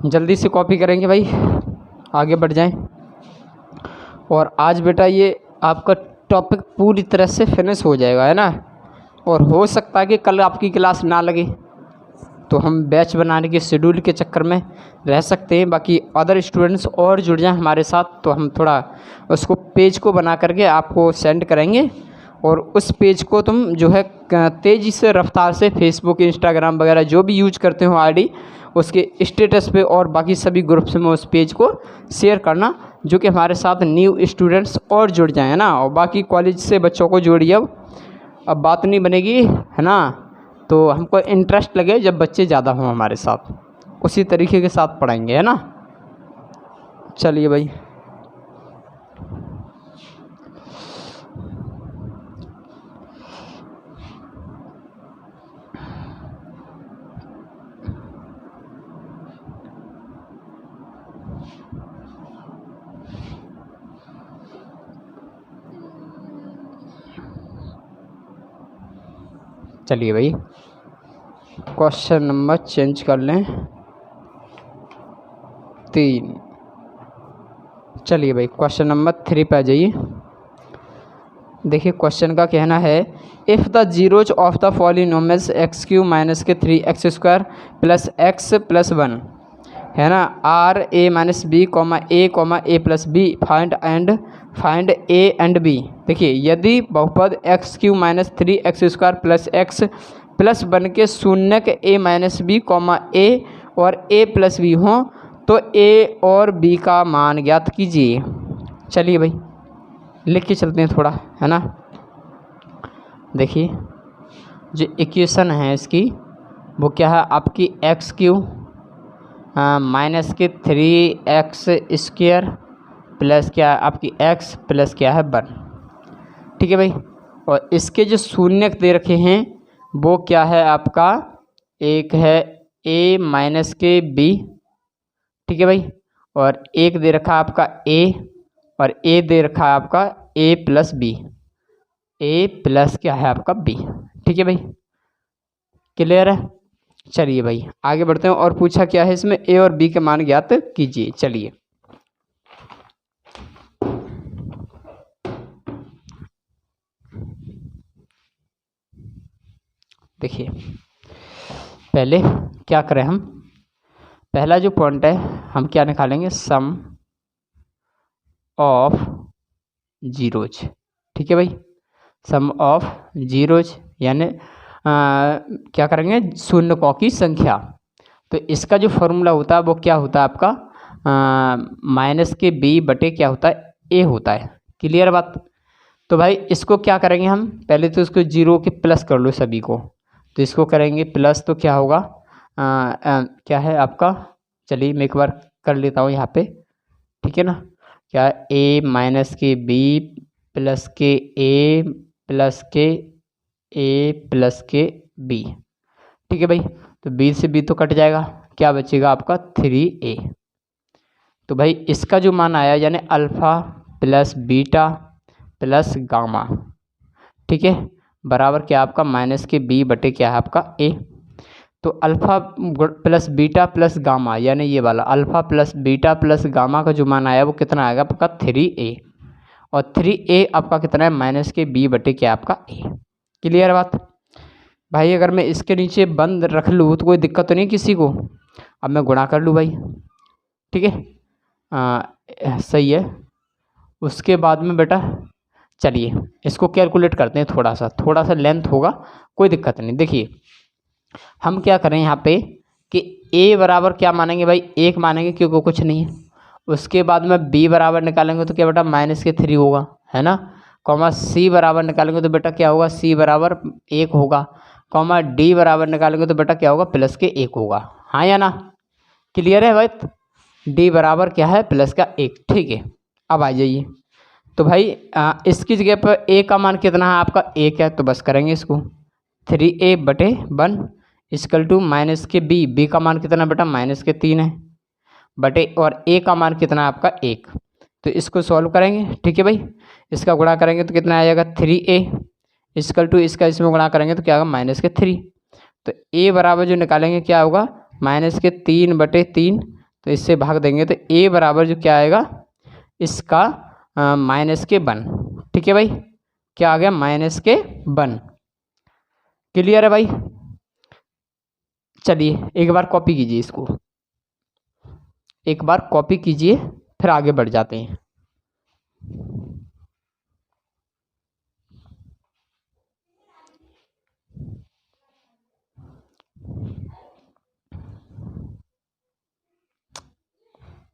जल्दी से कॉपी करेंगे भाई, आगे बढ़ जाएं। और आज बेटा ये आपका टॉपिक पूरी तरह से फिनिश हो जाएगा, है ना। और हो सकता है कि कल आपकी क्लास ना लगे, तो हम बैच बनाने के शेड्यूल के चक्कर में रह सकते हैं। बाकी अदर स्टूडेंट्स और जुड़ जाएं हमारे साथ, तो हम थोड़ा उसको पेज को बना करके आपको सेंड करेंगे। और उस पेज को तुम जो है तेज़ी से रफ्तार से फेसबुक, इंस्टाग्राम वगैरह जो भी यूज करते हो आईडी, उसके स्टेटस पे और बाकी सभी ग्रुप्स में उस पेज को शेयर करना, जो कि हमारे साथ न्यू स्टूडेंट्स और जुड़ जाएँ, है ना। और बाकी कॉलेज से बच्चों को जोड़िए। अब बात नहीं बनेगी, है ना। तो हमको इंटरेस्ट लगे जब बच्चे ज़्यादा हों हमारे साथ, उसी तरीके के साथ पढ़ाएंगे, है ना। चलिए भाई, चलिए भाई क्वेश्चन नंबर चेंज कर लें 3। चलिए भाई क्वेश्चन नंबर 3 पे आ जाइए। देखिए क्वेश्चन का कहना है, if the zeros of the polynomials X cube minus के 3x square plus X plus 1, है ना, are A minus B comma A plus B find A and B. देखिए यदि बहुपद X cube minus 3x square plus X plus 1 के शून्यक A minus B comma A और ए प्लस बी हों, तो ए और बी का मान ज्ञात कीजिए। चलिए भाई लिख के चलते हैं थोड़ा, है ना। देखिए जो इक्वेशन है इसकी वो क्या है, आपकी एक्स क्यू माइनस के 3x स्क्वायर प्लस क्या है आपकी x प्लस क्या है 1, ठीक है भाई। और इसके जो शून्यक दे रखे हैं वो क्या है आपका, एक है a माइनस के b, ठीक है भाई, और एक दे रखा आपका a, और a दे रखा है आपका a plus B, a plus क्या है आपका b, ठीक है भाई, क्लियर है। चलिए भाई आगे बढ़ते हैं। और पूछा क्या है इसमें, a और b के मान ज्ञात कीजिए। चलिए देखिए पहले क्या करें हम, पहला जो पॉइंट है हम क्या निकालेंगे, सम ऑफ जीरोज, ठीक है भाई, सम ऑफ जीरोज यानी क्या करेंगे, शून्यकों की संख्या। तो इसका जो फॉर्मूला होता है वो क्या होता है आपका, माइनस के बी बटे क्या होता है, ए होता है। क्लियर बात। तो भाई इसको क्या करेंगे हम, पहले तो इसको जीरो के प्लस कर लो सभी को, तो इसको करेंगे प्लस, तो क्या होगा क्या है आपका, चलिए मैं एक बार कर लेता हूँ यहाँ पे, ठीक है ना। क्या ए माइनस के बी प्लस के ए प्लस के ए प्लस के बी, ठीक है भाई। तो बी से बी तो कट जाएगा, क्या बचेगा आपका 3a। तो भाई इसका जो मान आया यानी alpha plus beta plus gamma, ठीक है, बराबर क्या आपका माइनस के बी बटे क्या है आपका ए। तो alpha plus beta plus gamma यानी ये वाला alpha plus beta plus gamma का जो मान आया वो कितना आएगा आपका 3a, और 3a आपका कितना है, माइनस के बी बटे क्या आपका ए। क्लियर बात भाई। अगर मैं इसके नीचे बंद रख लूँ तो कोई दिक्कत तो नहीं किसी को। अब मैं गुणा कर लूँ भाई, ठीक है, सही है। उसके बाद में बेटा चलिए इसको कैलकुलेट करते हैं, थोड़ा सा लेंथ होगा, कोई दिक्कत नहीं। देखिए हम क्या करें यहाँ पे कि ए बराबर क्या मानेंगे भाई, 1 मानेंगे क्योंकि कुछ नहीं है। उसके बाद में बी बराबर निकालेंगे तो क्या बेटा -3 होगा, है ना। कॉमा सी बराबर निकालेंगे तो बेटा क्या होगा, सी बराबर 1 होगा। कॉमा डी बराबर निकालेंगे तो बेटा क्या होगा, +1 होगा। हाँ या ना, क्लियर है भाई। डी बराबर क्या है, +1। ठीक है, अब आ जाइए। तो भाई इसकी जगह पर ए का मान कितना है आपका, 1 है, तो बस करेंगे इसको 3a/1 इक्वल टू माइनस के बी का मान कितना बेटा, -3 है बटे, और ए का मान कितना है आपका 1। तो इसको सॉल्व करेंगे, ठीक है भाई। इसका गुणा करेंगे तो कितना आ जाएगा, 3a इक्वल टू इसका इसमें गुणा करेंगे तो क्या होगा, -3। तो ए बराबर जो निकालेंगे क्या होगा, -3/3। तो इससे भाग देंगे तो ए बराबर जो क्या आएगा, इसका -1। ठीक है भाई, क्या आ गया, -1। क्लियर है भाई। चलिए एक बार कॉपी कीजिए इसको, एक बार कॉपी कीजिए, फिर आगे बढ़ जाते हैं।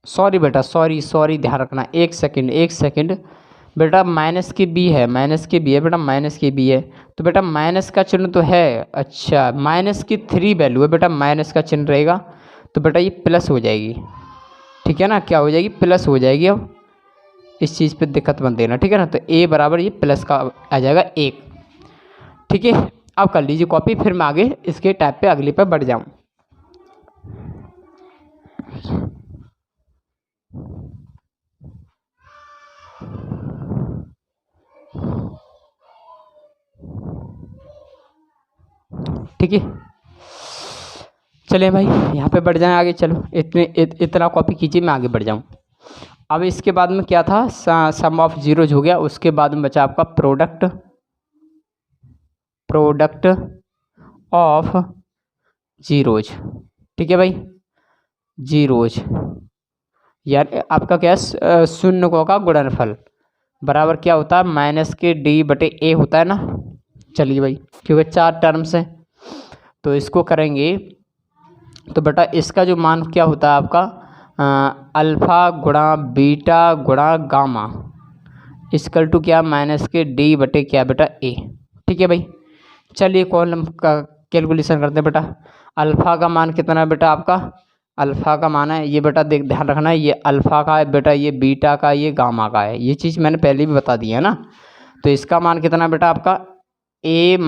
सॉरी बेटा, सॉरी ध्यान रखना, 1 सेकंड बेटा, माइनस के बी है बेटा, माइनस के बी है। तो बेटा माइनस का चिन्ह तो है, अच्छा -3 वैल्यू है बेटा, माइनस का चिन्ह रहेगा तो बेटा ये प्लस हो जाएगी। ठीक है ना, क्या हो जाएगी, प्लस हो जाएगी। अब इस चीज़ पे दिक्कत मत देना, ठीक है ना। तो ए बराबर ये प्लस का आ जाएगा 1। ठीक है, अब कर लीजिए कॉपी, फिर मैं आगे इसके टाइप पे अगले पे बढ़ जाऊँ। ठीक है, चलिए भाई यहाँ पे बढ़ जाएं आगे। चलो इतना कॉपी कीजिए, मैं आगे बढ़ जाऊँ। अब इसके बाद में क्या था, सम ऑफ जीरोज हो गया। उसके बाद में बचा आपका प्रोडक्ट ऑफ जीरोज। ठीक है भाई, जीरोज यार आपका क्या है, शून्य का गुणनफल बराबर क्या होता है, -d/a होता है ना। चलिए भाई, क्योंकि 4 टर्म्स हैं तो इसको करेंगे तो बेटा इसका जो मान क्या होता है आपका, अल्फ़ा गुणा बीटा गुणा गामा इक्वल टू क्या, -d/, क्या बेटा, a। ठीक है भाई, चलिए कॉलम का कैलकुलेशन करते हैं बेटा। अल्फ़ा का मान कितना है बेटा आपका, अल्फ़ा का मान है ये बेटा, देख ध्यान रखना, ये अल्फ़ा का है बेटा, ये बीटा का, ये गामा का है। ये चीज़ मैंने पहले भी बता दी है ना। तो इसका मान कितना बेटा आपका, a -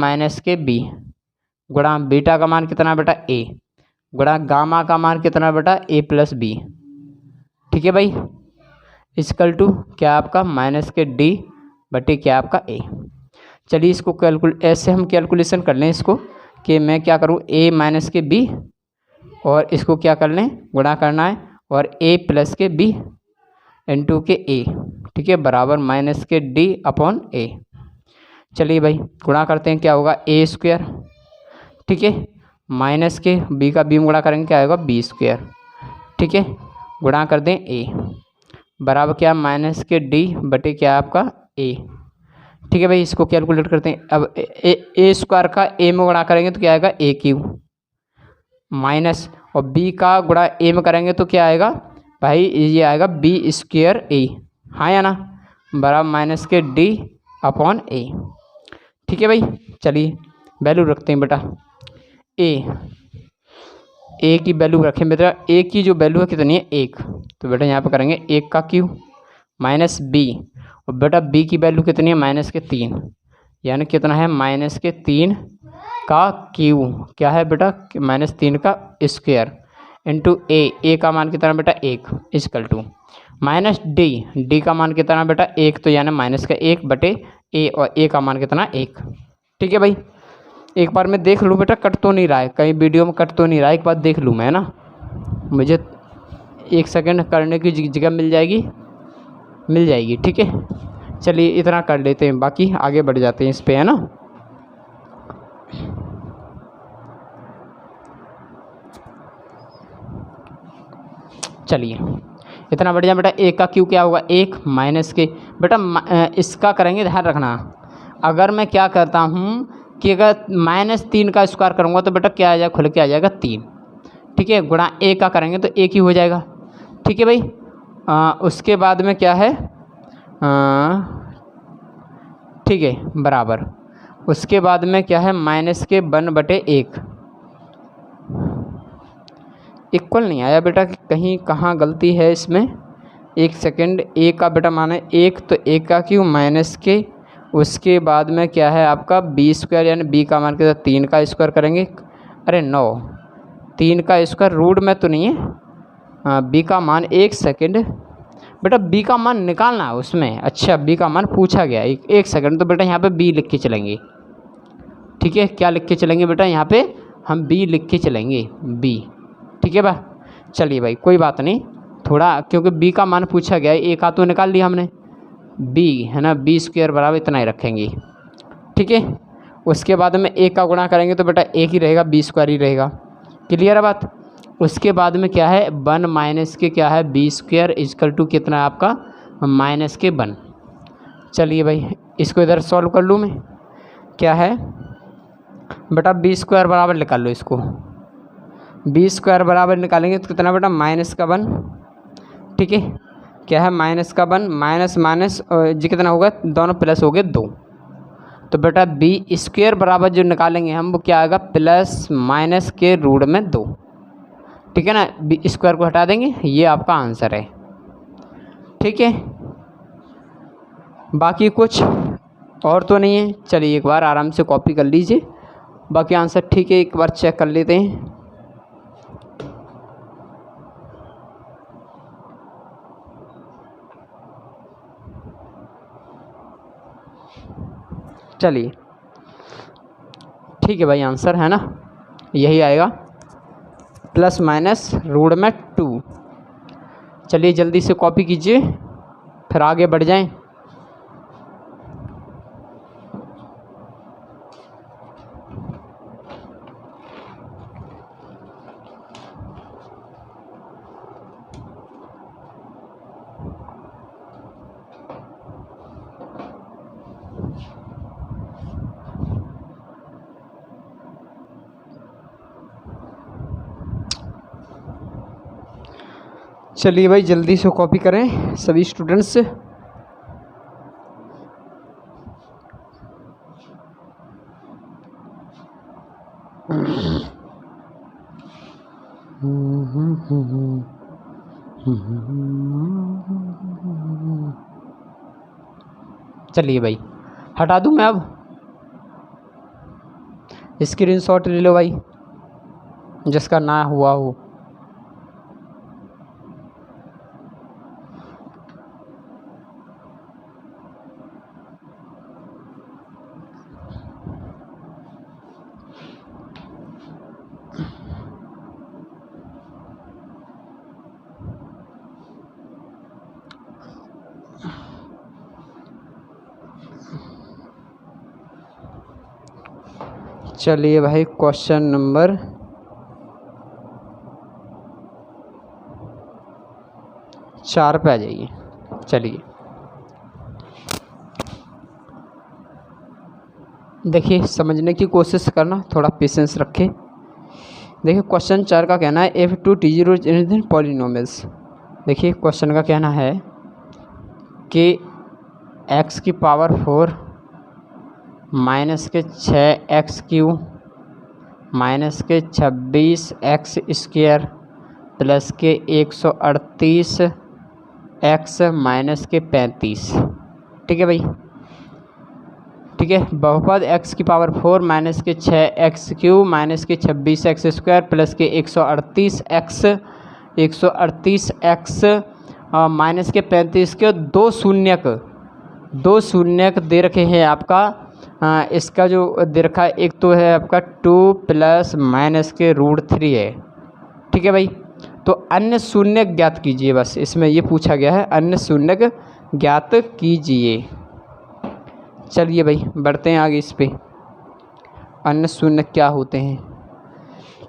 b गुणा बीटा का मान कितना बेटा, a गुणा गामा का मान कितना बेटा, a+b। ठीक है भाई, इक्वल टू क्या आपका, -d/, क्या आपका a। चलिए इसको ऐसे हम कैलकुलेशन कर लें इसको, कि मैं क्या करूँ, a - b और इसको क्या कर लें, गुणा करना है, और a+b इंटू के a। ठीक है, बराबर -d/a। चलिए भाई गुणा करते हैं, क्या होगा, a²। ठीक है, माइनस के b का b में गुणा करेंगे क्या आएगा, b²। ठीक है, गुणा कर दें a बराबर क्या, -d/, क्या आपका a। ठीक है भाई, इसको कैलकुलेट करते हैं। अब a² का a में गुणा करेंगे तो क्या आएगा, a³ माइनस, और b का गुणा a में करेंगे तो क्या आएगा भाई, ये आएगा b²a। हाँ या ना, बराबर -d/a। ठीक है भाई, चलिए वैल्यू रखते हैं बेटा। ए की वैल्यू रखें बेटा, ए की जो वैल्यू है कितनी है, 1। तो बेटा यहाँ पे करेंगे 1 का क्यू माइनस b, और बेटा b की वैल्यू कितनी है, -3, यानी कितना है, -3 का क्यू, क्या है बेटा, -3 का स्क्वायर इंटू ए का मान कितना बेटा, 1 इक्वल टू -d का मान कितना बेटा, 1, तो यानी -1/a, और a का मान कितना, 1। ठीक है भाई, एक बार मैं देख लूँ बेटा, कट तो नहीं रहा है, कहीं वीडियो में कट तो नहीं रहा है, एक बार देख लूँ मैं ना, मुझे 1 सेकंड करने की जगह मिल जाएगी। ठीक है, चलिए इतना कर लेते हैं, बाकी आगे बढ़ जाते हैं इस पे, है ना। चलिए इतना बढ़िया बेटा, 1 का क्यू क्या होगा, 1 माइनस के बेटा, इसका करेंगे, ध्यान रखना, अगर मैं क्या करता हूँ कि अगर -3 का स्क्वायर करूँगा तो बेटा क्या आ जाएगा, खुल के आ जाएगा 3। ठीक है, गुणा ए का करेंगे तो एक ही हो जाएगा। ठीक है भाई, उसके बाद में क्या है, ठीक है, बराबर। उसके बाद में क्या है, माइनस के 1/1 इक्वल नहीं आया बेटा, कहीं कहाँ गलती है इसमें, एक सेकंड। ए का बेटा माने 1, तो 1 का क्यों माइनस के, उसके बाद में क्या है आपका बी स्क्वायर, यानी बी का मान के 3 का स्क्वायर करेंगे, अरे 9, 3 का स्क्वायर रूट में तो नहीं है, बी का मान, एक सेकंड बेटा, बी का मान निकालना है उसमें। अच्छा, बी का मान पूछा गया, एक सेकंड। तो बेटा यहाँ पे बी लिख के चलेंगे। ठीक है, क्या लिख के चलेंगे बेटा, यहाँ पे हम बी लिख के चलेंगे, बी। ठीक है बा, चलिए भाई कोई बात नहीं, थोड़ा क्योंकि बी का मान पूछा गया है, एक का तो निकाल लिया हमने, बी है ना, बी स्क्वायर बराबर इतना ही रखेंगे। ठीक है, उसके बाद में एक का गुणा करेंगे तो बेटा एक ही रहेगा, बी स्क्वायर ही रहेगा। क्लियर है बात। उसके बाद में क्या है, 1 माइनस के क्या है, बी स्क्वायर इजकल टू कितना है आपका, -1। चलिए भाई इसको इधर सॉल्व कर लूँ मैं, क्या है बेटा, बी स्क्वायर बराबर निकाल लो इसको, बी स्क्वायर बराबर निकालेंगे तो कितना बेटा, -1। ठीक है, क्या है, -1 माइनस माइनस जी कितना होगा, दोनों प्लस हो गए 2। तो बेटा बी स्क्वायर बराबर जो निकालेंगे हम, वो क्या आएगा, प्लस माइनस के रूट में 2। ठीक है ना, बी स्क्वायर को हटा देंगे, ये आपका आंसर है। ठीक है, बाकी कुछ और तो नहीं है। चलिए एक बार आराम से कॉपी कर लीजिए, बाकी आंसर ठीक है, एक बार चेक कर लेते हैं। चलिए ठीक है भाई, आंसर है ना, यही आएगा, प्लस माइनस रूट में 2। चलिए जल्दी से कॉपी कीजिए, फिर आगे बढ़ जाएं। चलिए भाई जल्दी से कॉपी करें सभी स्टूडेंट्स। चलिए भाई हटा दूं मैं, अब स्क्रीनशॉट ले लो भाई, जिसका ना हुआ हो। चलिए भाई क्वेश्चन नंबर 4 पे आ जाइए। चलिए देखिए, समझने की कोशिश करना, थोड़ा पेशेंस रखें। देखिए क्वेश्चन 4 का कहना है F2 T0 पॉलिनोमियल्स। देखिए क्वेश्चन का कहना है कि x की पावर 4 माइनस के 6x³ माइनस के 26x स्क्वायर प्लस के 138x माइनस के 35। ठीक है भाई, ठीक है, बहुपद x की पावर 4 माइनस के 6x³ माइनस के 26x स्क्वायर प्लस के 138x माइनस के 35 के दो शून्यक दे रखे हैं आपका। इसका जो दे रखा है, एक तो है आपका 2 प्लस माइनस के √3 है। ठीक है भाई, तो अन्य शून्यक ज्ञात कीजिए, बस इसमें ये पूछा गया है, अन्य शून्यक ज्ञात कीजिए। चलिए भाई बढ़ते हैं आगे इस पे, अन्य शून्यक क्या होते हैं।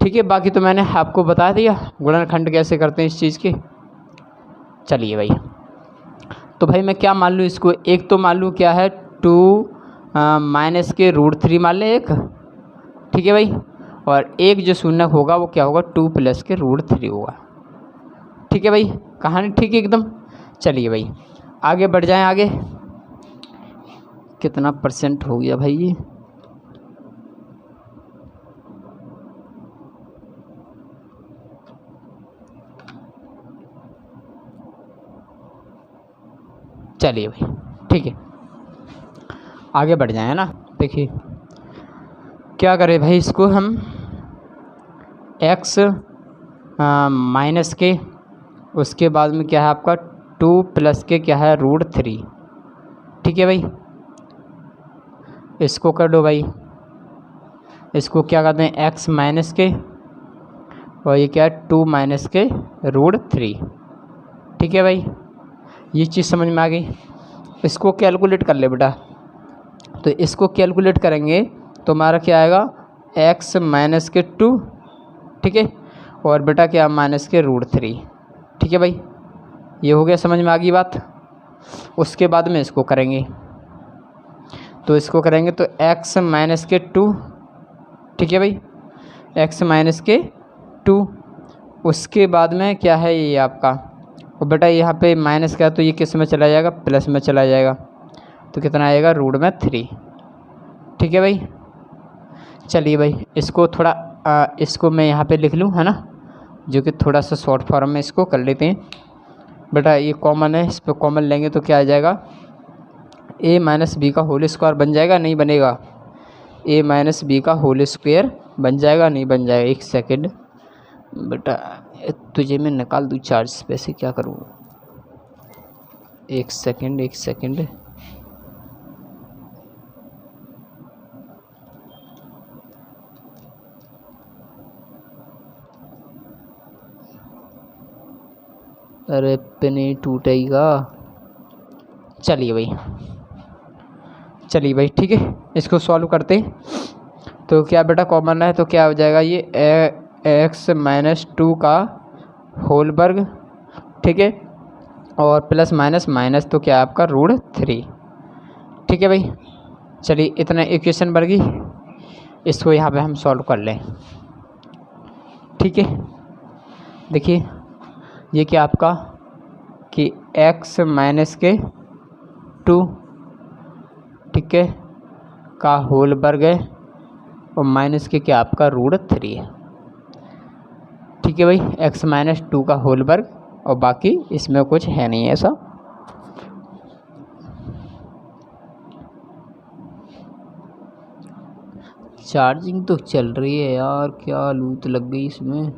ठीक है, बाकी तो मैंने आपको बता दिया गुणनखंड कैसे करते हैं इस चीज़ के। चलिए भाई, तो भाई मैं क्या मान लूँ इसको, एक तो मान लूँ क्या है 2 माइनस के √3 मान लें एक। ठीक है भाई, और एक जो शून्य होगा वो क्या होगा, 2 प्लस के रूट 3 होगा। ठीक है भाई, कहानी ठीक है एकदम। चलिए भाई आगे बढ़ जाएं। आगे कितना % हो गया भाई ये, चलिए भाई ठीक है आगे बढ़ जाए ना। देखिए क्या करें भाई, इसको हम x माइनस के, उसके बाद में क्या है आपका 2 प्लस के क्या है रूट 3। ठीक है भाई, इसको कर दो भाई, इसको क्या करते हैं x माइनस के, और ये क्या है 2 माइनस के रूट 3। ठीक है भाई, ये चीज़ समझ में आ गई। इसको कैलकुलेट कर ले बेटा, तो इसको कैलकुलेट करेंगे तो हमारा क्या आएगा x माइनस के 2। ठीक है, और बेटा क्या माइनस के रूट 3। ठीक है भाई, ये हो गया, समझ में आ गई बात। उसके बाद में इसको करेंगे, तो इसको करेंगे तो x माइनस के 2। ठीक है भाई, x माइनस के 2। उसके बाद में क्या है ये आपका, और बेटा यहाँ पे माइनस का तो ये किस में चला जाएगा, प्लस में चला जाएगा, तो कितना आएगा रूट में 3। ठीक है भाई, चलिए भाई इसको थोड़ा इसको मैं यहाँ पे लिख लूँ, है ना, जो कि थोड़ा सा शॉर्ट फॉर्म में इसको कर लेते हैं। बेटा ये कॉमन है, इस पर कॉमन लेंगे तो क्या आ जाएगा, a माइनस बी का होल स्क्वायर बन जाएगा, नहीं बनेगा, a माइनस बी का होल स्क्वायर बन जाएगा, नहीं बन जाएगा। एक सेकेंड बेटा, तुझे मैं निकाल दूँ चार्ज पे से, क्या करूँ, एक सेकेंड। अरे पे नहीं टूटेगा। चलिए भाई ठीक है, इसको सॉल्व करते। तो क्या बेटा कॉमन है, तो क्या हो जाएगा ये x माइनस 2 का होल वर्ग। ठीक है, और प्लस माइनस माइनस तो क्या आपका रूट 3। ठीक है भाई, चलिए इतना इक्वेशन बन गई, इसको यहाँ पे हम सॉल्व कर लें। ठीक है, देखिए ये क्या आपका कि x माइनस के 2, ठीक है, का होल वर्ग है, और माइनस के क्या आपका रूट 3 है। ठीक है भाई, x माइनस 2 का होल वर्ग, और बाकी इसमें कुछ है नहीं ऐसा। चार्जिंग तो चल रही है यार, क्या लूट लग गई इसमें।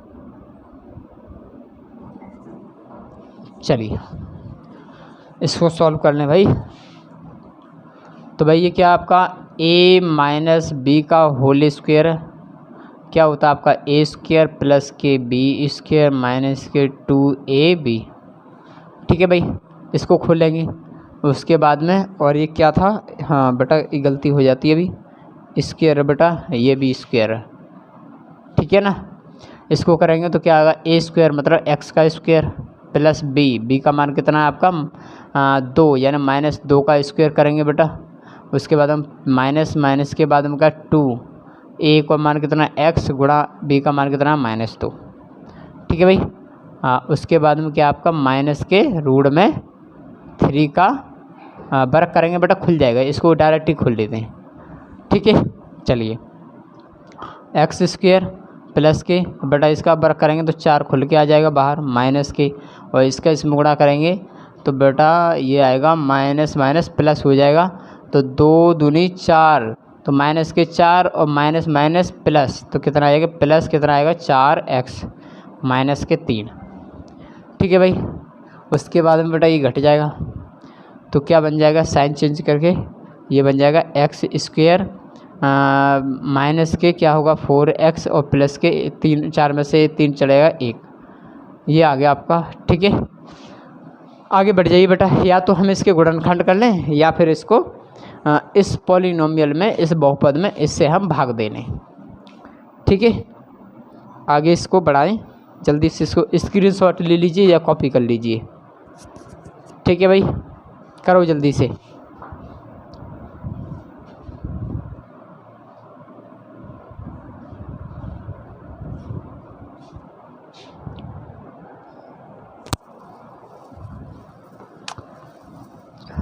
चलिए इसको सॉल्व कर लें भाई। तो भाई ये क्या आपका a माइनस बी का होल स्क्वायर क्या होता है आपका a स्क्वायर प्लस के बी स्क्वायर माइनस के 2ab। ठीक है भाई, इसको खोलेंगे उसके बाद में, और ये क्या था, हाँ बेटा ये गलती हो जाती है अभी, स्क्वायर बेटा ये भी स्क्वायर है। ठीक है ना, इसको करेंगे तो क्या आएगा a स्क्वायर मतलब x का स्क्वायर प्लस बी का मान कितना है आपका 2, यानी माइनस 2 का स्क्वायर करेंगे बेटा। उसके बाद हम माइनस के बाद हम का 2, a का मान कितना x गुणा b का मान कितना -2। ठीक है भाई, हाँ उसके बाद में क्या आपका माइनस के रूट में 3 का वर्ग करेंगे बेटा, खुल जाएगा, इसको डायरेक्ट ही खोल देते हैं। ठीक है, चलिए एक्स स्क्वायर प्लस के बेटा इसका वर्ग करेंगे तो 4 खुल के आ जाएगा बाहर माइनस के, और इसका इसमें गुणा करेंगे तो बेटा ये आएगा माइनस माइनस प्लस हो जाएगा, तो 2 दूनी 4, तो माइनस के 4 और माइनस माइनस प्लस, तो कितना आएगा प्लस कितना आएगा 4x माइनस के 3। ठीक है भाई, उसके बाद में बेटा ये घट जाएगा, तो क्या बन जाएगा साइन चेंज करके ये बन जाएगा एक्स स्क्वायर माइनस के क्या होगा 4x और प्लस के 4 में से 3 चलेगा 1, ये आ गया आपका। ठीक है, आगे बढ़ जाइए बेटा, या तो हम इसके गुणनखंड कर लें या फिर इसको इस पॉलिनोमियल में इस बहुपद में इससे हम भाग दे लें। ठीक है, आगे इसको बढ़ाएं, जल्दी से इसको स्क्रीनशॉट ले लीजिए या कॉपी कर लीजिए। ठीक है भाई, करो जल्दी से।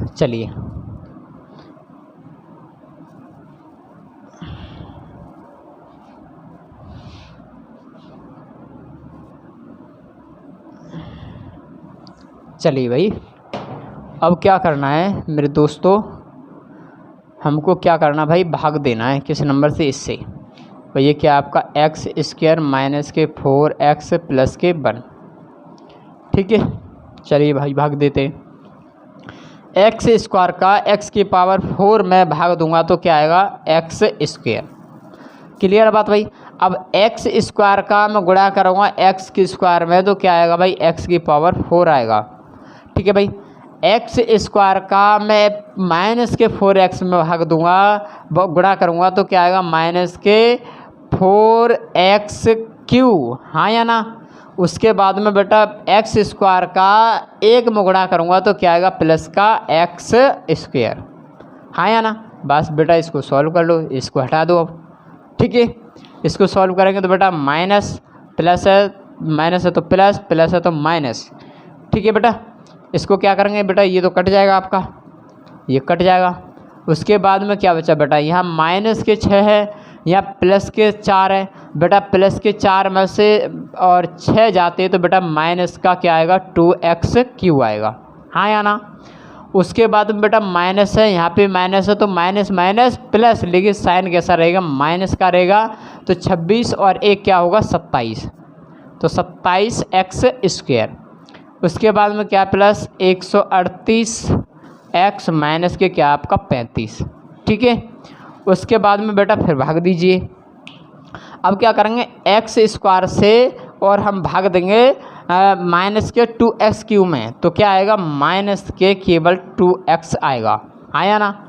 चलिए चलिए भाई, अब क्या करना है मेरे दोस्तों, हमको क्या करना भाई, भाग देना है किस नंबर से, इससे। तो ये क्या आपका एक्स स्क्वायर माइनस के 4x प्लस के 1, ठीक है। चलिए भाई भाग देते हैं। एक्स स्क्वायर का x की पावर 4 में भाग दूंगा तो क्या आएगा, एक्स स्क्वायर। क्लियर बात भाई। अब एक्स स्क्वायर का मैं गुणा करूँगा एक्स के स्क्वायर में तो क्या आएगा भाई, एक्स की पावर 4 आएगा, ठीक है भाई। एक्स स्क्वायर का मैं माइनस के 4x में भाग दूंगा, गुणा करूँगा तो क्या आएगा, माइनस के 4x क्यू, हाँ या ना। उसके बाद में बेटा एक्स स्क्वायर का 1 में गुणा करूँगा तो क्या आएगा, प्लस का एक्स स्क्वायर, हाँ या ना। बस बेटा इसको सॉल्व कर लो, इसको हटा दो अब, ठीक है। इसको सॉल्व करेंगे तो बेटा माइनस प्लस है, माइनस है तो प्लस, प्लस है तो माइनस, ठीक है बेटा। इसको क्या करेंगे बेटा, ये तो कट जाएगा आपका, ये कट जाएगा। उसके बाद में क्या बचा बेटा, यहाँ माइनस के 6 है, यहाँ प्लस के 4 है बेटा। प्लस के 4 में से और 6 जाते हैं तो बेटा माइनस का क्या आएगा, 2x क्यू आएगा, हाँ या ना। उसके बाद में बेटा माइनस है, यहाँ पे माइनस है तो माइनस माइनस प्लस, लेकिन साइन कैसा रहेगा, माइनस का रहेगा। तो 26 और 1 क्या होगा, 27, तो 27x स्क्वायर। उसके बाद में क्या प्लस 138x माइनस के क्या आपका 35, ठीक है। उसके बाद में बेटा फिर भाग दीजिए। अब क्या करेंगे, एक्स स्क्वायर से और हम भाग देंगे माइनस के 2x क्यू में तो क्या आएगा, माइनस के केवल 2x आएगा, आया ना।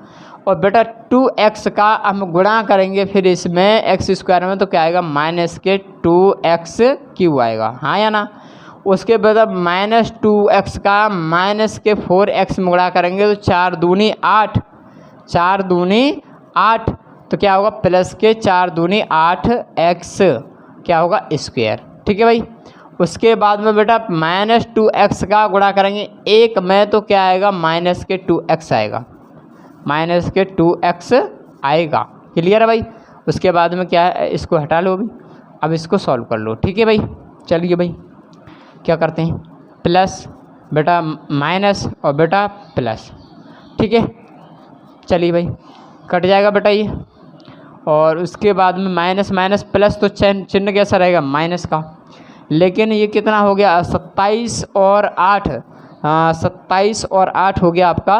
और बेटा 2x का हम गुणा करेंगे फिर इसमें एक्स स्क्वायर में तो क्या आएगा, माइनस के 2x क्यू आएगा, हाँ या ना। उसके बाद माइनस 2x का माइनस के 4x में गुणा करेंगे तो 4 दूनी 8, 4 दूनी 8 तो क्या होगा, प्लस के 4 दूनी 8x क्या होगा स्क्वायर, ठीक है भाई। उसके बाद में बेटा माइनस 2x का गुणा करेंगे 1 में तो क्या आएगा, माइनस के 2x आएगा, माइनस के 2x आएगा, क्लियर है भाई। उसके बाद में क्या है, इसको हटा लो अभी, अब इसको सॉल्व कर लो, ठीक है भाई। चलिए भाई क्या करते हैं, प्लस बेटा माइनस और बेटा प्लस, ठीक है। चलिए भाई कट जाएगा बेटा ये। और उसके बाद में माइनस माइनस प्लस तो चिन्ह कैसा रहेगा, माइनस का। लेकिन ये कितना हो गया, 27 और 8, 27 और 8 हो गया आपका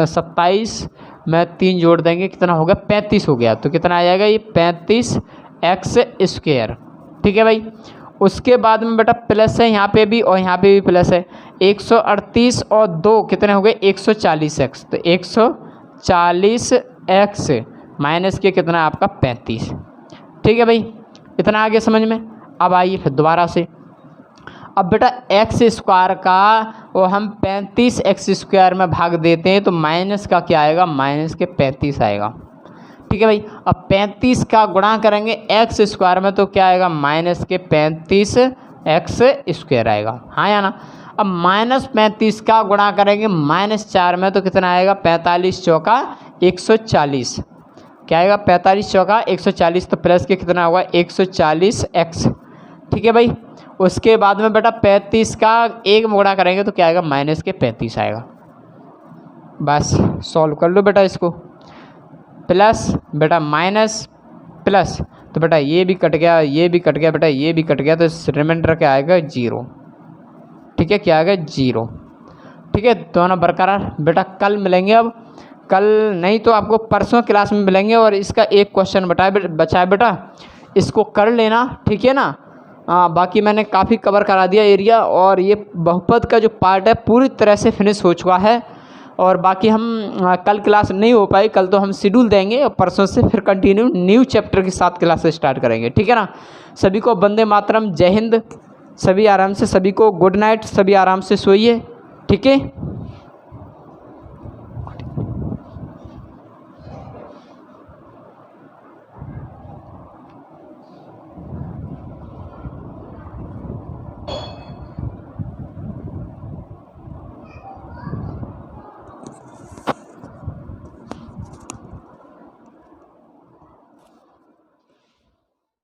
27 में 3 जोड़ देंगे कितना हो गया, 35 हो गया। तो कितना आ जाएगा ये 35x स्क्वायर, ठीक है भाई। उसके बाद में बेटा प्लस है यहाँ पे भी और यहाँ पे भी प्लस है। 138 और 2 कितने हो गए, 140x, तो 140x माइनस के कितना आपका 35, ठीक है भाई। इतना आगे समझ में। अब आइए फिर दोबारा से, अब बेटा एक्स स्क्वायर का वो हम 35x स्क्वायर में भाग देते हैं तो माइनस का क्या आएगा, माइनस के 35 आएगा, ठीक है भाई। अब 35 का गुणा करेंगे एक्स स्क्वायर में तो क्या आएगा, माइनस के 35x स्क्वायर आएगा, हाँ या ना। अब माइनस 35 का गुणा करेंगे माइनस 4 में तो कितना आएगा, 45 चौका 140, क्या आएगा 45 चौका 140, तो प्लस के कितना होगा 140x, ठीक है भाई। उसके बाद में बेटा 35 का 1 में गुणा करेंगे तो क्या आएगा, माइनस के 35 आएगा। बस सॉल्व कर लो बेटा इसको, प्लस बेटा माइनस प्लस, तो बेटा ये भी कट गया, ये भी कट गया बेटा, ये भी कट गया, तो रिमाइंडर क्या आएगा 0, ठीक है, क्या आएगा 0, ठीक है। दोनों बरकरार। बेटा कल मिलेंगे, अब कल नहीं तो आपको परसों क्लास में मिलेंगे। और इसका एक क्वेश्चन बचा है बेटा, इसको कर लेना, ठीक है ना। बाकी मैंने काफ़ी कवर करा दिया एरिया, और ये बहुपद का जो पार्ट है पूरी तरह से फिनिश हो चुका है। और बाकी हम कल क्लास नहीं हो पाई, कल तो हम शेड्यूल देंगे और परसों से फिर कंटिन्यू न्यू चैप्टर के साथ क्लास स्टार्ट करेंगे, ठीक है ना। सभी को वंदे मातरम, जय हिंद। सभी आराम से, सभी को गुड नाइट, सभी आराम से सोइए, ठीक है।